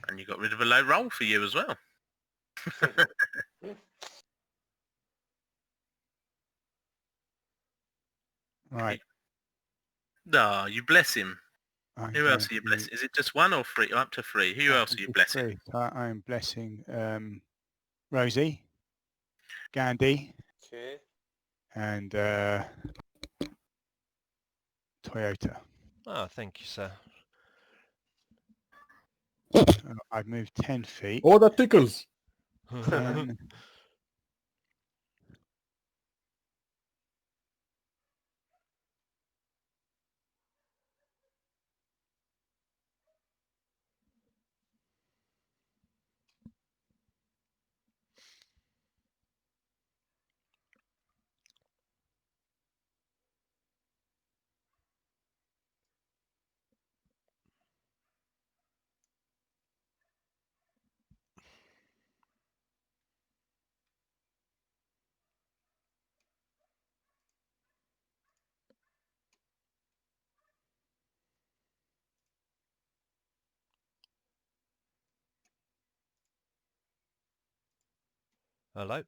C: And you got rid of a low roll for you as well.
E: Right.
C: No, you bless him.
E: I'm
C: Who else are
E: going
C: you
E: to
C: blessing? Is it just 1 or 3? Up to 3. Who else are you blessing?
E: three. So I'm blessing Rosie, Gandhi,
F: Okay.
E: and Toyota.
A: Oh, thank you, sir.
E: I've moved 10 feet.
B: Oh, that tickles.
E: And
A: Hello.